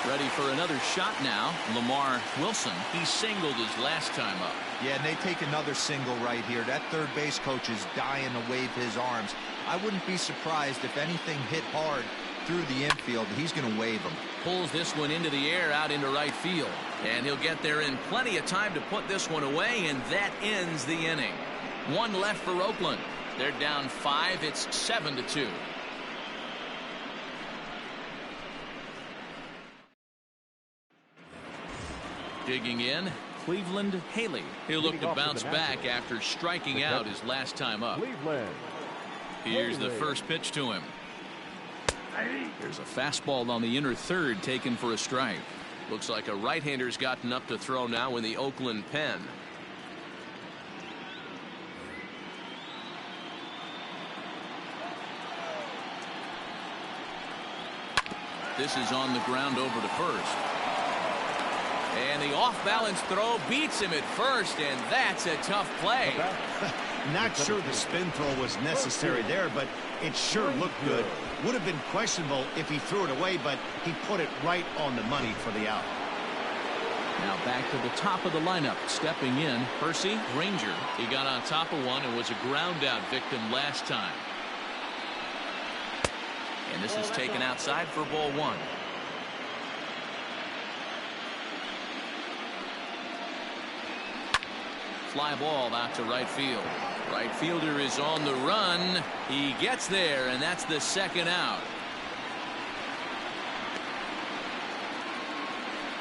Ready for another shot now. Lamar Wilson. He singled his last time up. Yeah, and they take another single right here. That third base coach is dying to wave his arms. I wouldn't be surprised if anything hit hard through the infield. He's going to wave them. Pulls this one into the air out into right field. And he'll get there in plenty of time to put this one away, and that ends the inning. One left for Oakland. They're down 5. It's 7-2. Digging in, Cleveland Haley. He'll look to bounce back after striking out his last time up. Cleveland. Here's the first pitch to him. There's a fastball on the inner third taken for a strike. Looks like a right-hander's gotten up to throw now in the Oakland pen. This is on the ground over to first. And the off-balance throw beats him at first, and that's a tough play. Not sure the spin throw was necessary there, but it sure looked good. Would have been questionable if he threw it away, but he put it right on the money for the out. Now back to the top of the lineup. Stepping in, Percy Granger. He got on top of one and was a ground-out victim last time. And this is taken outside for ball 1. Fly ball out to right field. Right fielder is on the run. He gets there, and that's the second out.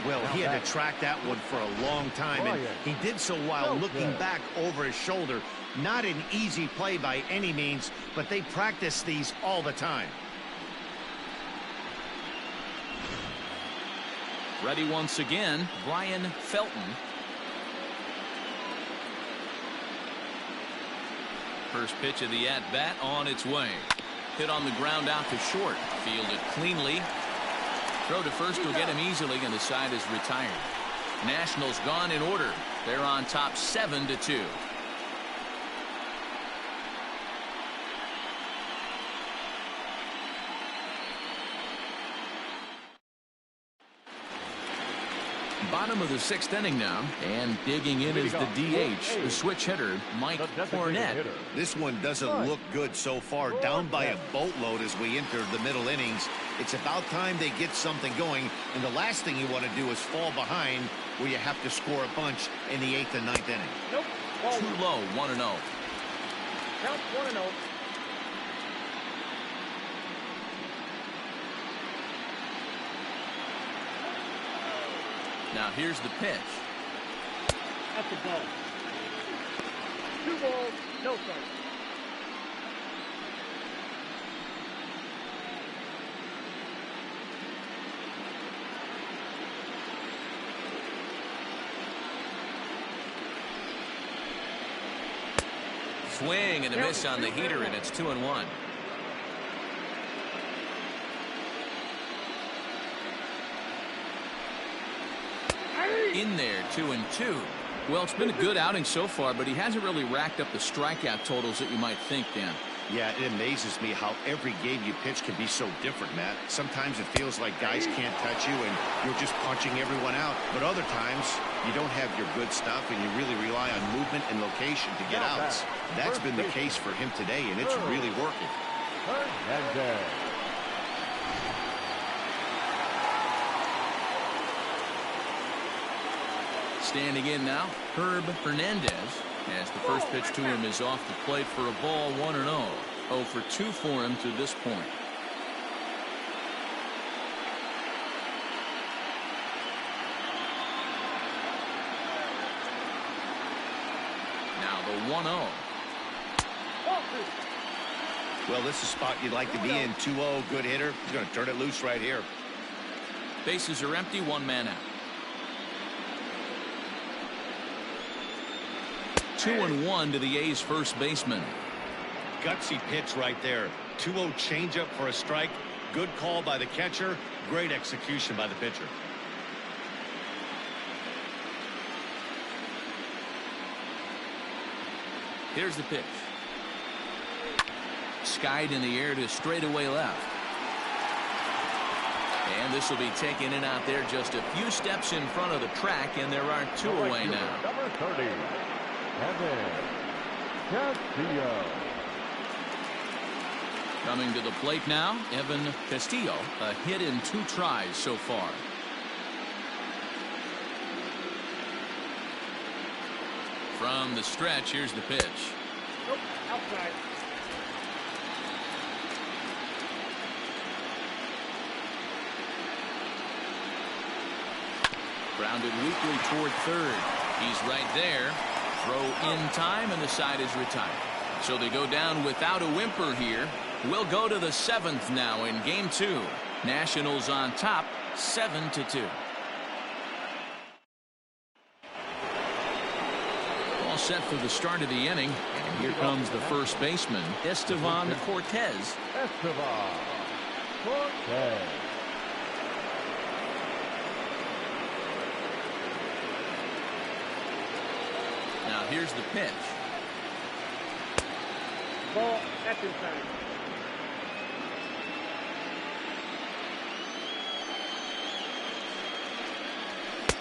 Well, he had to track that one for a long time, and he did so while looking back over his shoulder. Not an easy play by any means, but they practice these all the time. Ready once again, Brian Felton. First pitch of the at-bat on its way. Hit on the ground out to short. Fielded cleanly. Throw to first will get him easily, and the side is retired. Nationals gone in order. They're on top 7-2. Bottom of the 6th inning now, and digging in is the DH, the switch hitter, Mike Cornett. This one doesn't look good so far. Down by a boatload as we enter the middle innings. It's about time they get something going, and the last thing you want to do is fall behind where you have to score a bunch in the 8th and 9th inning. Too low, 1-0. Count 1-0. Now here's the pitch. That's the ball. 2 balls, no strikes. Swing and a miss on the heater, and it's 2-1. In there, 2-2. Well, it's been a good outing so far, but he hasn't really racked up the strikeout totals that you might think, Dan. Yeah, it amazes me how every game you pitch can be so different, Matt. Sometimes it feels like guys can't touch you and you're just punching everyone out. But other times, you don't have your good stuff and you really rely on movement and location to get outs. That's been the case for him today, and it's really working. Standing in now, Herb Hernandez, as the first pitch to him is off the plate for a ball, 1-0. 0 for 2 for him to this point. Now the 1-0. Well, this is a spot you'd like to be in. 2-0, good hitter. He's going to turn it loose right here. Bases are empty, 1 man out. 2-1 to the A's first baseman. Gutsy pitch right there. 2-0 changeup for a strike. Good call by the catcher. Great execution by the pitcher. Here's the pitch. Skied in the air to straightaway left. And this will be taken in out there just a few steps in front of the track, and there are two away now. Number 30, Evan Castillo. Coming to the plate now, Evan Castillo, a hit in 2 tries so far. From the stretch, here's the pitch. Nope, outside. Grounded weakly toward third. He's right there. Throw in time, and the side is retired. So they go down without a whimper here. We'll go to the 7th now in game 2. Nationals on top, 7-2. All set for the start of the inning. And here comes the first baseman, Estevan Cortez. Estevan Cortez. Now here's the pitch. Ball, that's inside.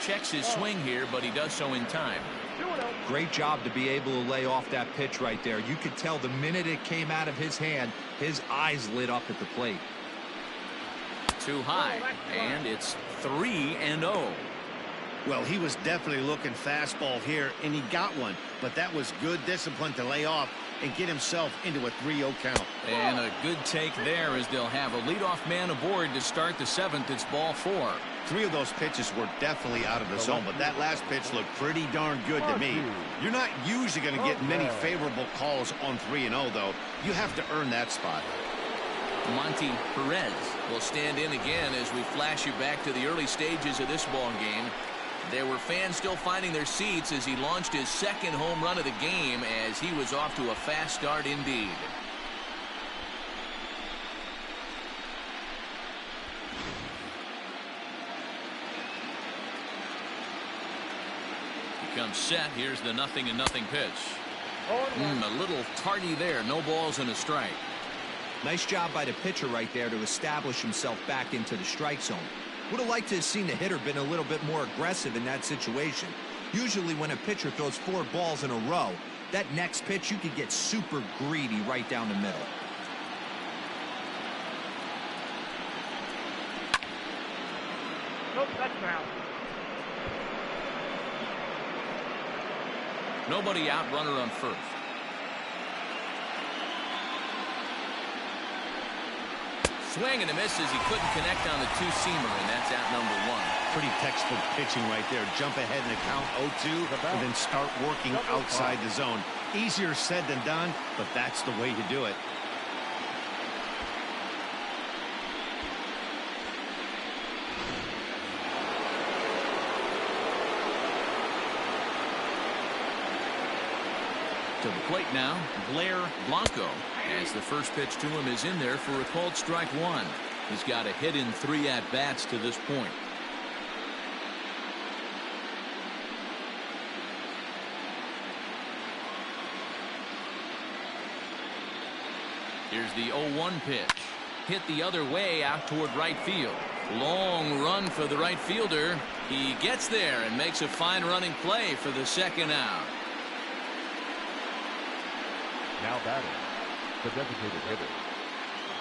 Checks his swing here, but he does so in time. Great job to be able to lay off that pitch right there. You could tell the minute it came out of his hand, his eyes lit up at the plate. Too high, and it's 3-0. Well, he was definitely looking fastball here, and he got one. But that was good discipline to lay off and get himself into a 3-0 count. And a good take there as they'll have a leadoff man aboard to start the 7th. It's ball 4. 3 of those pitches were definitely out of the zone, but that last pitch looked pretty darn good to me. You're not usually going to get many favorable calls on 3-0, though. You have to earn that spot. Monty Perez will stand in again as we flash you back to the early stages of this ball game. There were fans still finding their seats as he launched his 2nd home run of the game, as he was off to a fast start indeed. He comes set. Here's the 0-0 pitch. A little tardy there. No balls and a strike. Nice job by the pitcher right there to establish himself back into the strike zone. Would have liked to have seen the hitter been a little bit more aggressive in that situation. Usually when a pitcher throws 4 balls in a row, that next pitch you could get super greedy right down the middle. Nope, that's foul. Nobody out, runner on first. Swing and a miss as he couldn't connect on the 2-seamer, and that's out number 1. Pretty textbook pitching right there. Jump ahead in the count 0-2 and then start working outside the zone. Easier said than done, but that's the way to do it. To the plate now, Blair Blanco, as the first pitch to him is in there for a called strike 1. He's got a hit in 3 at-bats to this point. Here's the 0-1 pitch. Hit the other way out toward right field. Long run for the right fielder. He gets there and makes a fine running play for the 2nd out. Now batting, the designated hitter,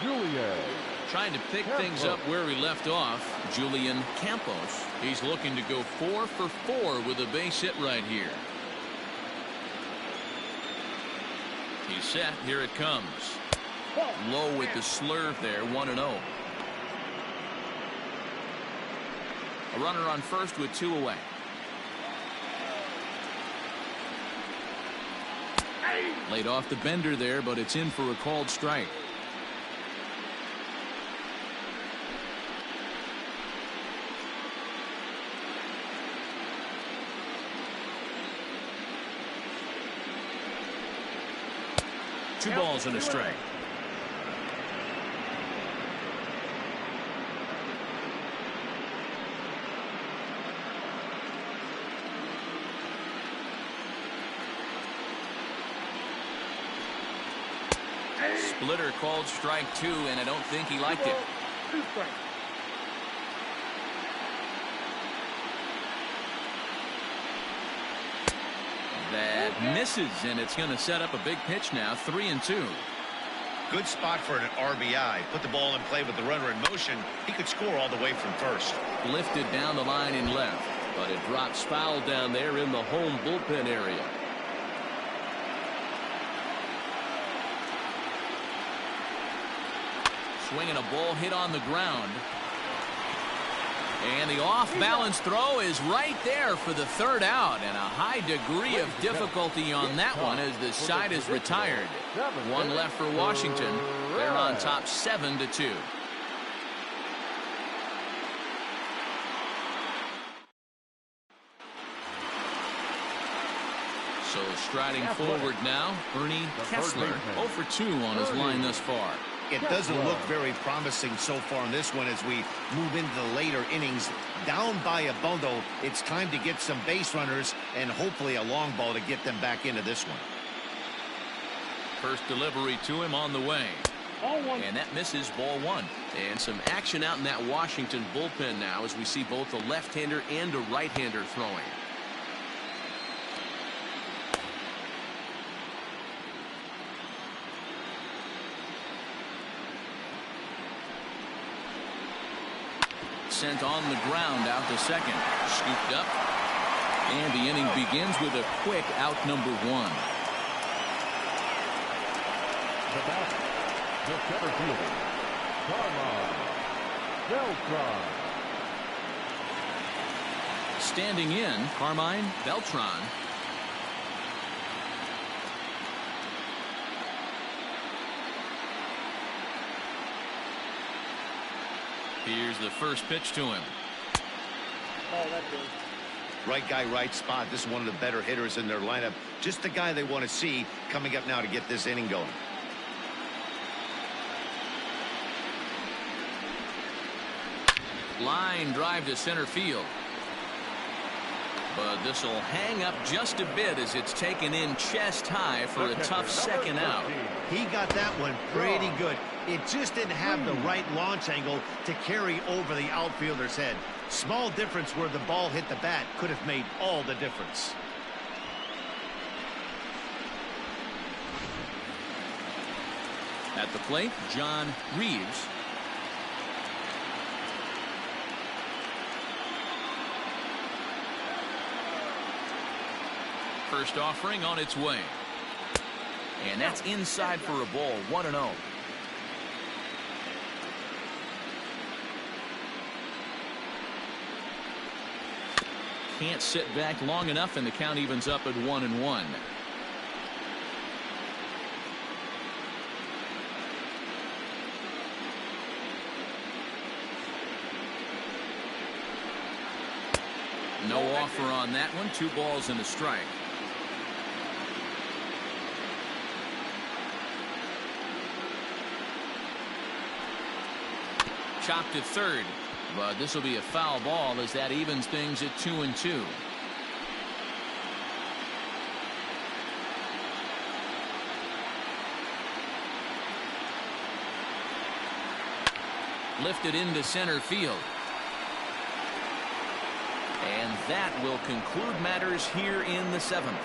Julian. Trying to pick things up where he left off, Julian Campos. He's looking to go 4 for 4 with a base hit right here. He's set. Here it comes. Low with the slurve there, 1-0. A runner on first with 2 away. Laid off the bender there, but it's in for a called strike. Two balls and a strike. Splitter called strike 2, and I don't think he liked it. 2 strikes. That misses, and it's going to set up a big pitch now. 3-2. Good spot for an RBI. Put the ball in play with the runner in motion. He could score all the way from first. Lifted down the line in left, but it drops foul down there in the home bullpen area. Swinging a ball hit on the ground. And the off-balance throw is right there for the third out, and a high degree of difficulty on that one as the side is retired. One left for Washington. They're on top 7-2. So striding forward now, Ernie Kessler, 0 for 2 on his line thus far. It doesn't look very promising so far in this one as we move into the later innings. Down by a bundle, it's time to get some base runners and hopefully a long ball to get them back into this one. First delivery to him on the way. And that misses, ball 1. And some action out in that Washington bullpen now as we see both a left-hander and a right-hander throwing. Sent on the ground out to second. Scooped up. And the inning begins with a quick out number 1. The batter, the center fielder, Beltran. Standing in, Carmine Beltran. Here's the first pitch to him. Oh, that's good. Right guy, right spot. This is one of the better hitters in their lineup. Just the guy they want to see coming up now to get this inning going. Line drive to center field. But this will hang up just a bit as it's taken in chest high for a tough second out. He got that one pretty good. It just didn't have the right launch angle to carry over the outfielder's head. Small difference where the ball hit the bat could have made all the difference. At the plate, John Reeves. First offering on its way. And that's inside for a ball. 1-0. Can't sit back long enough, and the count evens up at 1-1. No offer on that one. 2 balls and a strike. Chopped to third, but this will be a foul ball as that evens things at 2-2. Lifted into center field. And that will conclude matters here in the 7th.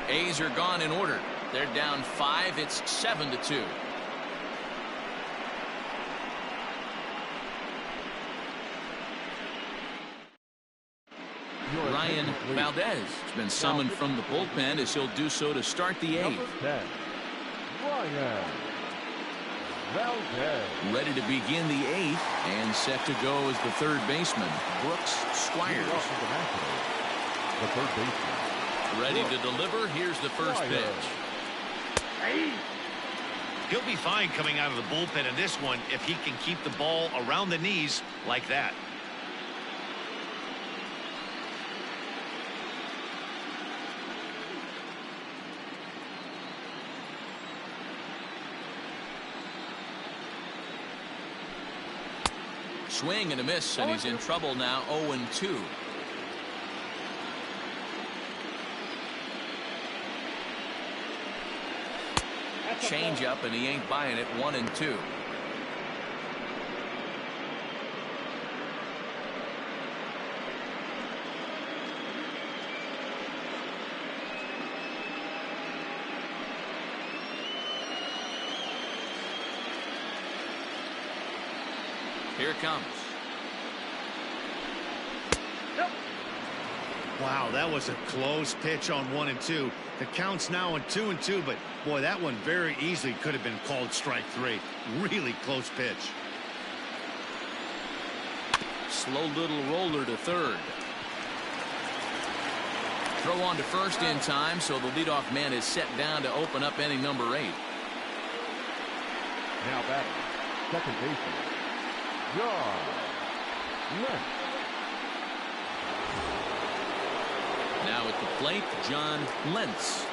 A's are gone in order. They're down 5. It's 7-2. Ryan Valdez has been summoned from the bullpen as he'll do so to start the 8th. Number 10, Ryan Valdez. Ready to begin the 8th and set to go as the third baseman, Brooks Squires. The third baseman. Ready to deliver. Here's the first pitch. He'll be fine coming out of the bullpen in this one if he can keep the ball around the knees like that. Swing and a miss, and he's in trouble now. 0-2. Change up, and he ain't buying it. 1-2. Here it comes. Wow, that was a close pitch on 1-2. The count's now on 2-2, but boy, that one very easily could have been called strike 3. Really close pitch. Slow little roller to third. Throw on to first in time, so the leadoff man is set down to open up inning number 8. Now batting, second baseman, John Lentz. Now at the plate, John Lentz.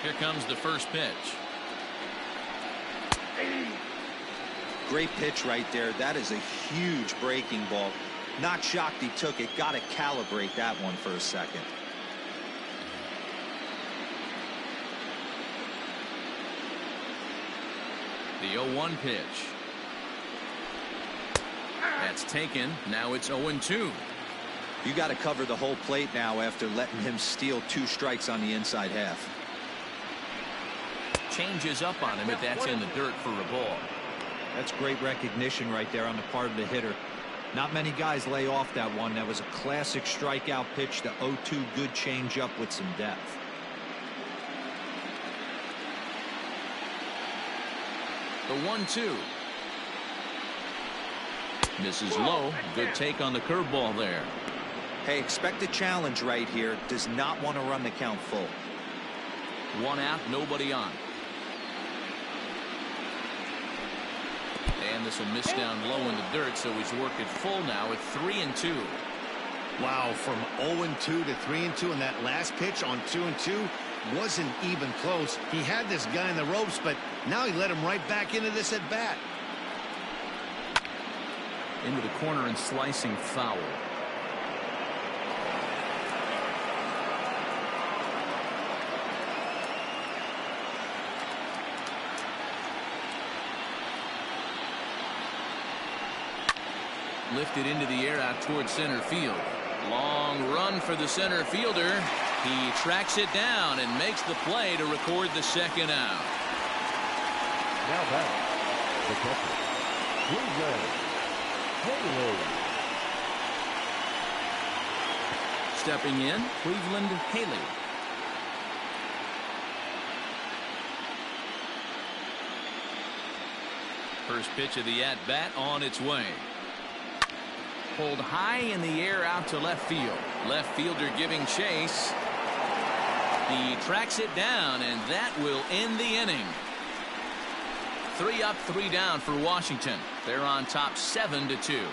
Here comes the first pitch. Great pitch right there. That is a huge breaking ball. Not shocked he took it. Got to calibrate that one for a second. The 0-1 pitch. That's taken. Now it's 0-2. You got to cover the whole plate now after letting him steal 2 strikes on the inside half. Changes up on him, but that's in the dirt for a ball. That's great recognition right there on the part of the hitter. Not many guys lay off that one. That was a classic strikeout pitch. The 0-2 good changeup with some depth. The 1-2. Misses low. Good take on the curveball there. Hey, expect a challenge right here. Does not want to run the count full. 1 out, nobody on. And this will miss down low in the dirt, so he's worked it full now at 3-2. Wow, from 0-2 to 3-2, and that last pitch on 2-2 wasn't even close. He had this guy in the ropes, but now he let him right back into this at bat. Into the corner and slicing foul. Lifted into the air out towards center field. Long run for the center fielder. He tracks it down and makes the play to record the second out. Now batting, the catcher, Cleveland Haley. Stepping in, Cleveland Haley. First pitch of the at-bat on its way. Pulled high in the air out to left field. Left fielder giving chase. He tracks it down, and that will end the inning. 3 up, 3 down for Washington. They're on top 7-2.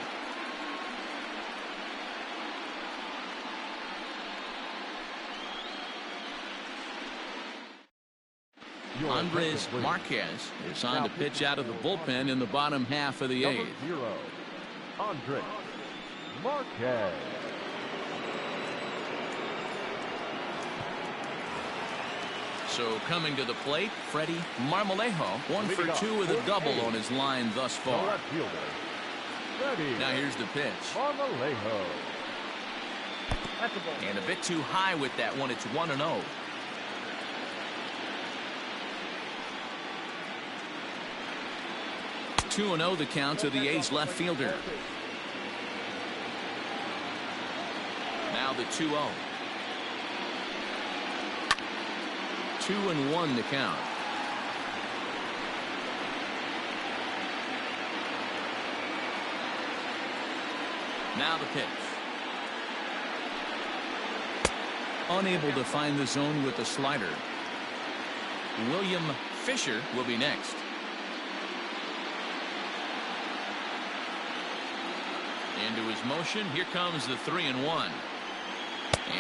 Andres Marquez is on to pitch out of the bullpen in the bottom half of the 8th. Number 0, Andres Marquez. So coming to the plate, Freddie Marmolejo, 1 for 2 with a double on his line thus far. Left fielder, Freddie Now here's the pitch. Marmolejo. That's a ball. And a bit too high with that one. It's 1-0. Two and 0 the count to the A's left fielder. Now the 2-0. 2-1 to count. Now the pitch. Unable to find the zone with the slider. William Fisher will be next. Into his motion. Here comes the 3-1.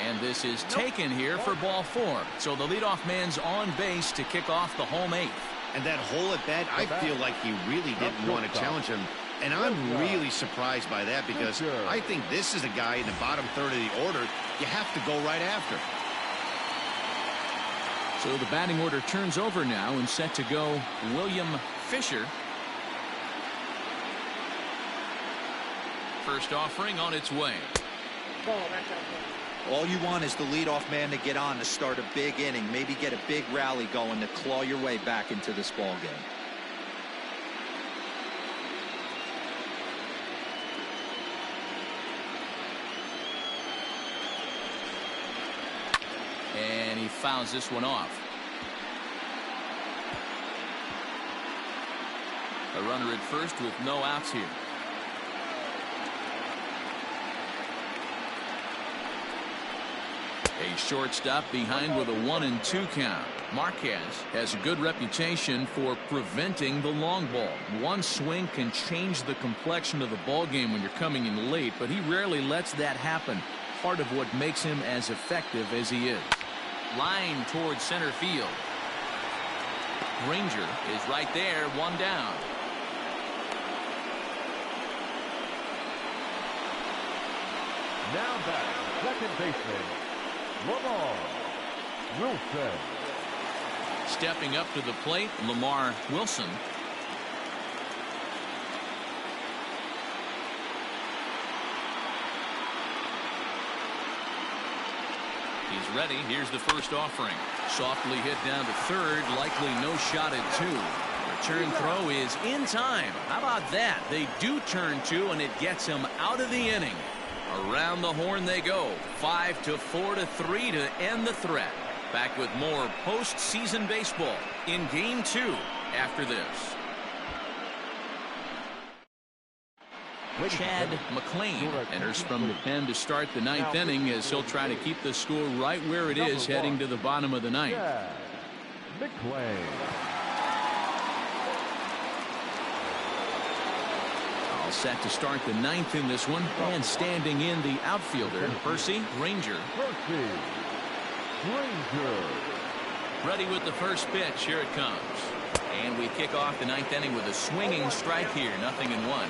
And this is taken here for ball 4. So the leadoff man's on base to kick off the home 8th. And that hole at bat, I feel like he really didn't want to challenge him. And I'm really surprised by that because I think this is a guy in the bottom third of the order you have to go right after. So the batting order turns over now and set to go William Fisher. First offering on its way. All you want is the leadoff man to get on to start a big inning, maybe get a big rally going to claw your way back into this ball game. And he fouls this one off. A runner at first with no outs here. A shortstop behind with a 1-2 count. Marquez has a good reputation for preventing the long ball. One swing can change the complexion of the ball game when you're coming in late, but he rarely lets that happen. Part of what makes him as effective as he is. Line towards center field. Granger is right there, one down. Now back, second baseman, Lamar Wilson. Stepping up to the plate, Lamar Wilson. He's ready. Here's the first offering. Softly hit down to third. Likely no shot at two. Return throw is in time. How about that? They do turn two, and it gets him out of the inning. Around the horn they go. 5-4-3 to end the threat. Back with more postseason baseball in Game 2 after this. Chad McLean enters from the pen to start the ninth inning as he'll try to keep the score right where it is heading to the bottom of the ninth. Chad McLean. All set to start the ninth in this one, and standing in the outfielder, Percy Granger. Percy Granger. Ready with the first pitch. Here it comes. And we kick off the ninth inning with a swinging strike here. 0-1.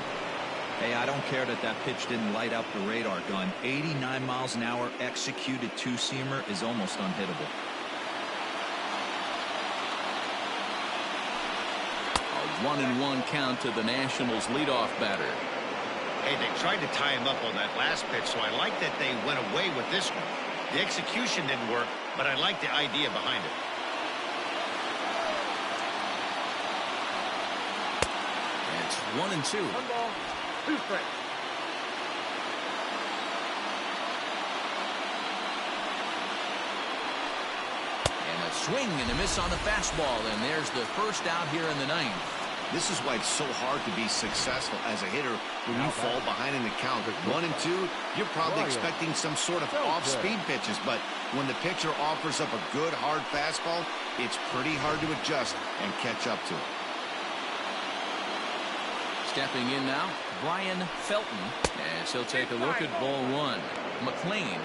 Hey, I don't care that pitch didn't light up the radar gun. 89 miles an hour executed two-seamer is almost unhittable. A 1-1 count to the Nationals leadoff batter. Hey, they tried to tie him up on that last pitch, so I like that they went away with this one. The execution didn't work, but I like the idea behind it. It's 1-2. 1 ball, 2 strikes. And a swing and a miss on the fastball, and there's the first out here in the ninth. This is why it's so hard to be successful as a hitter when you fall behind in the count. 1-2, you're probably expecting some sort of off-speed pitches, but when the pitcher offers up a good, hard fastball, it's pretty hard to adjust and catch up to it. Stepping in now, Brian Felton, as he'll take a look at ball one. McLean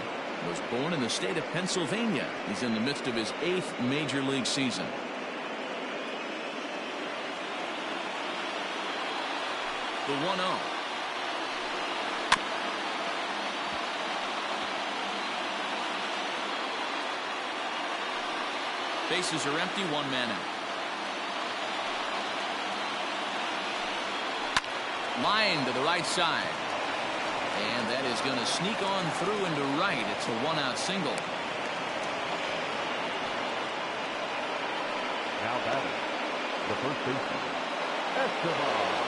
was born in the state of Pennsylvania. He's in the midst of his 8th major league season. The 1-0. Bases are empty, 1 man out. Line to the right side. And that is going to sneak on through into right. It's a 1-out single. Now batting, the first baseman, Esteban.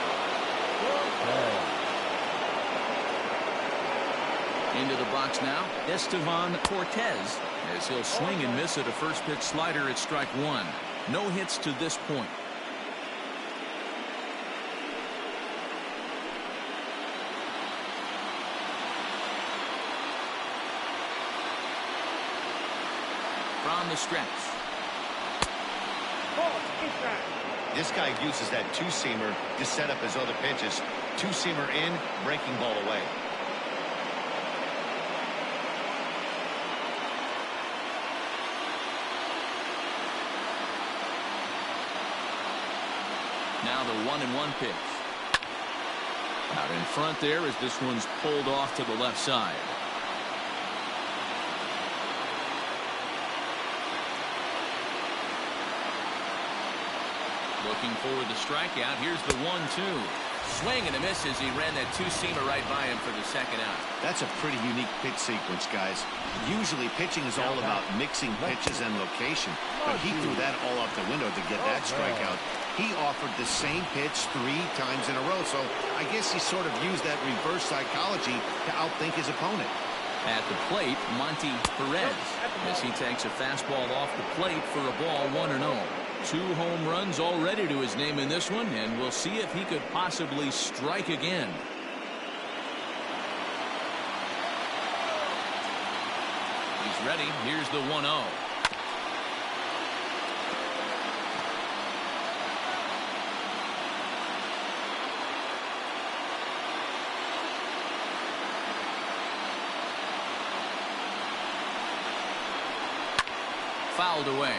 Into the box now, Esteban Cortez, as he'll swing and miss at a first pitch slider at strike one. No hits to this point. From the stretch. This guy uses that two-seamer to set up his other pitches. Two-seamer in, breaking ball away. Now the 1-1 pitch. In front there as this one's pulled off to the left side. Looking for the strikeout. Here's the 1-2. Swing and a miss as he ran that two-seamer right by him for the second out. That's a pretty unique pitch sequence, guys. Usually pitching is all about mixing pitches and location, but he threw that all out the window to get that strikeout. He offered the same pitch 3 times in a row, so I guess he sort of used that reverse psychology to outthink his opponent. At the plate, Monty Perez, as he takes a fastball off the plate for a ball 1-0. 2 home runs already to his name in this one, and we'll see if he could possibly strike again. He's ready. Here's the 1-0. Fouled away.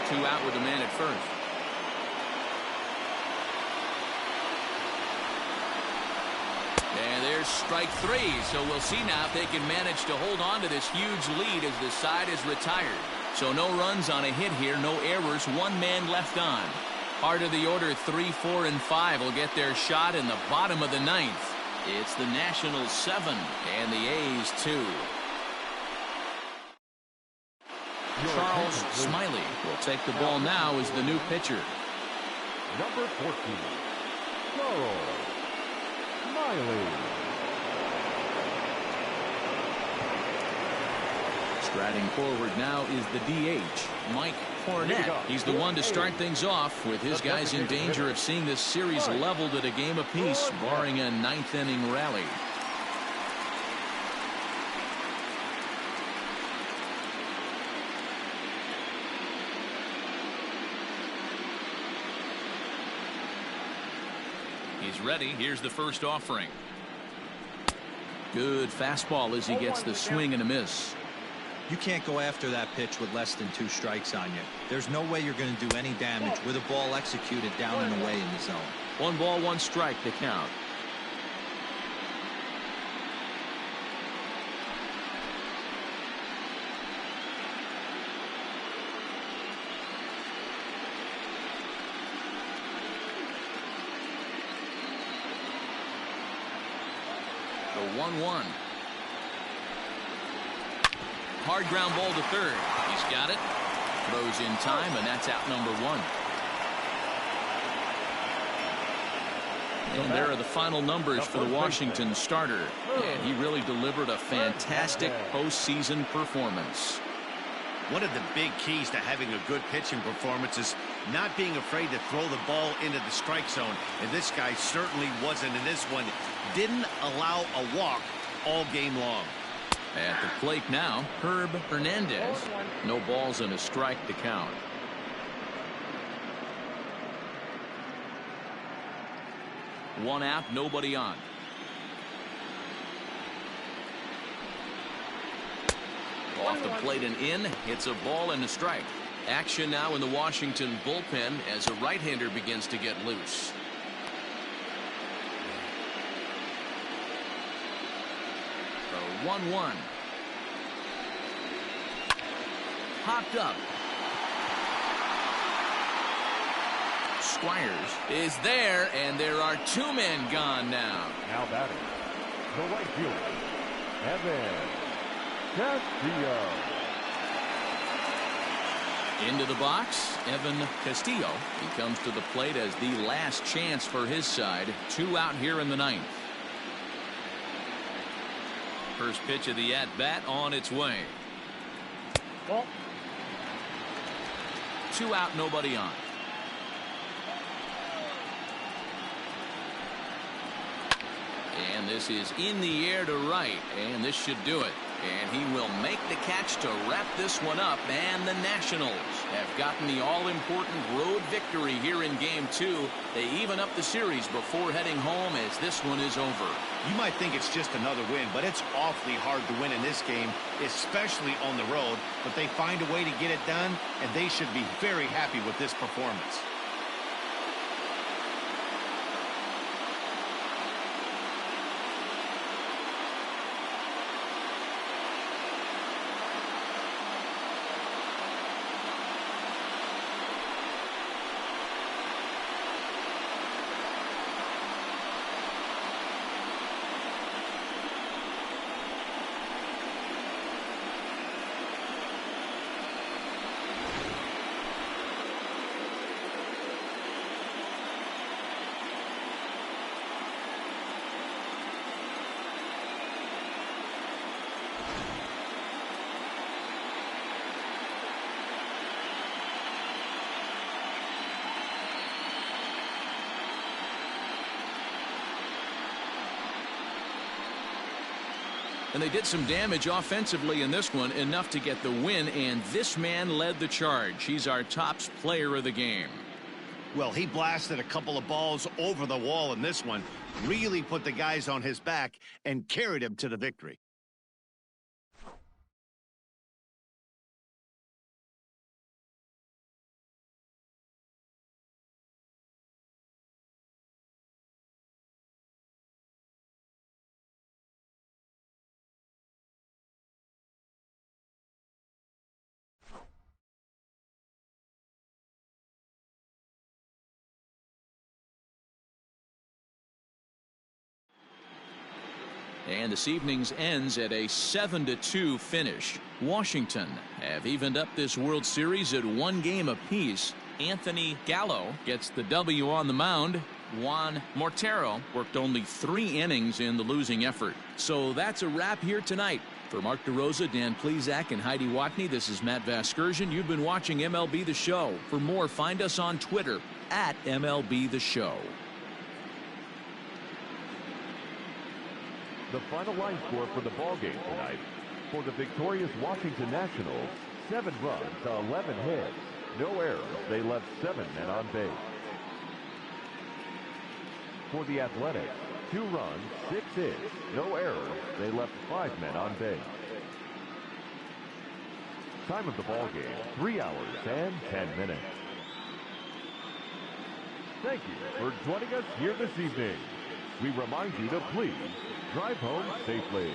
Two out with a man at first. And there's strike 3. So we'll see now if they can manage to hold on to this huge lead as the side is retired. So no runs on a hit here, no errors, 1 man left on. Part of the order 3, 4, and 5 will get their shot in the bottom of the 9th. It's the Nationals 7 and the A's 2. Charles Smiley will take the ball now as the new pitcher. Number 14, Charles Smiley. Striding forward now is the DH, Mike Cornett. He's the one to start things off with his guys in danger of seeing this series leveled at a game apiece, barring a 9th inning rally. He's ready. Here's the first offering. Good fastball as he gets the swing and a miss. You can't go after that pitch with less than 2 strikes on you. There's no way you're going to do any damage with a ball executed down and away in the zone. 1 ball, 1 strike to count. The 1-1. Hard ground ball to third. He's got it. Throws in time, and that's out number 1. And there are the final numbers for the Washington starter. And he really delivered a fantastic postseason performance. One of the big keys to having a good pitching performance is not being afraid to throw the ball into the strike zone. And this guy certainly wasn't in this one. Didn't allow a walk all game long. At the plate now, Herb Hernandez. No balls and a strike to count. One out, nobody on. Off the plate and in. It's a ball and a strike. Action now in the Washington bullpen as a right-hander begins to get loose. The 1-1. Popped up. Squires is there, and there are 2 men gone now. Now batting, the right fielder, Evan Castillo. Into the box, Evan Castillo. He comes to the plate as the last chance for his side. 2 out here in the 9th. First pitch of the at-bat on its way. Ball. 2 out, nobody on. And this is in the air to right, and this should do it. And he will make the catch to wrap this one up, and the Nationals have gotten the all-important road victory here in Game 2. They even up the series before heading home as this one is over. You might think it's just another win, but it's awfully hard to win in this game, especially on the road. But they find a way to get it done, and they should be very happy with this performance. And they did some damage offensively in this one, enough to get the win, and this man led the charge. He's our top player of the game. Well, he blasted a couple of balls over the wall in this one, really put the guys on his back and carried him to the victory. And this evening's ends at a 7-2 finish. Washington have evened up this World Series at 1 game apiece. Anthony Gallo gets the W on the mound. Juan Mortero worked only 3 innings in the losing effort. So that's a wrap here tonight. For Mark DeRosa, Dan Plesac, and Heidi Watney, this is Matt Vasgersian. You've been watching MLB The Show. For more, find us on Twitter at MLB The Show. The final line score for the ballgame tonight. For the victorious Washington Nationals, 7 runs, 11 hits, no errors. They left 7 men on base. For the Athletics, 2 runs, 6 hits, no errors. They left 5 men on base. Time of the ballgame, 3 hours and 10 minutes. Thank you for joining us here this evening. We remind you to please drive home safely.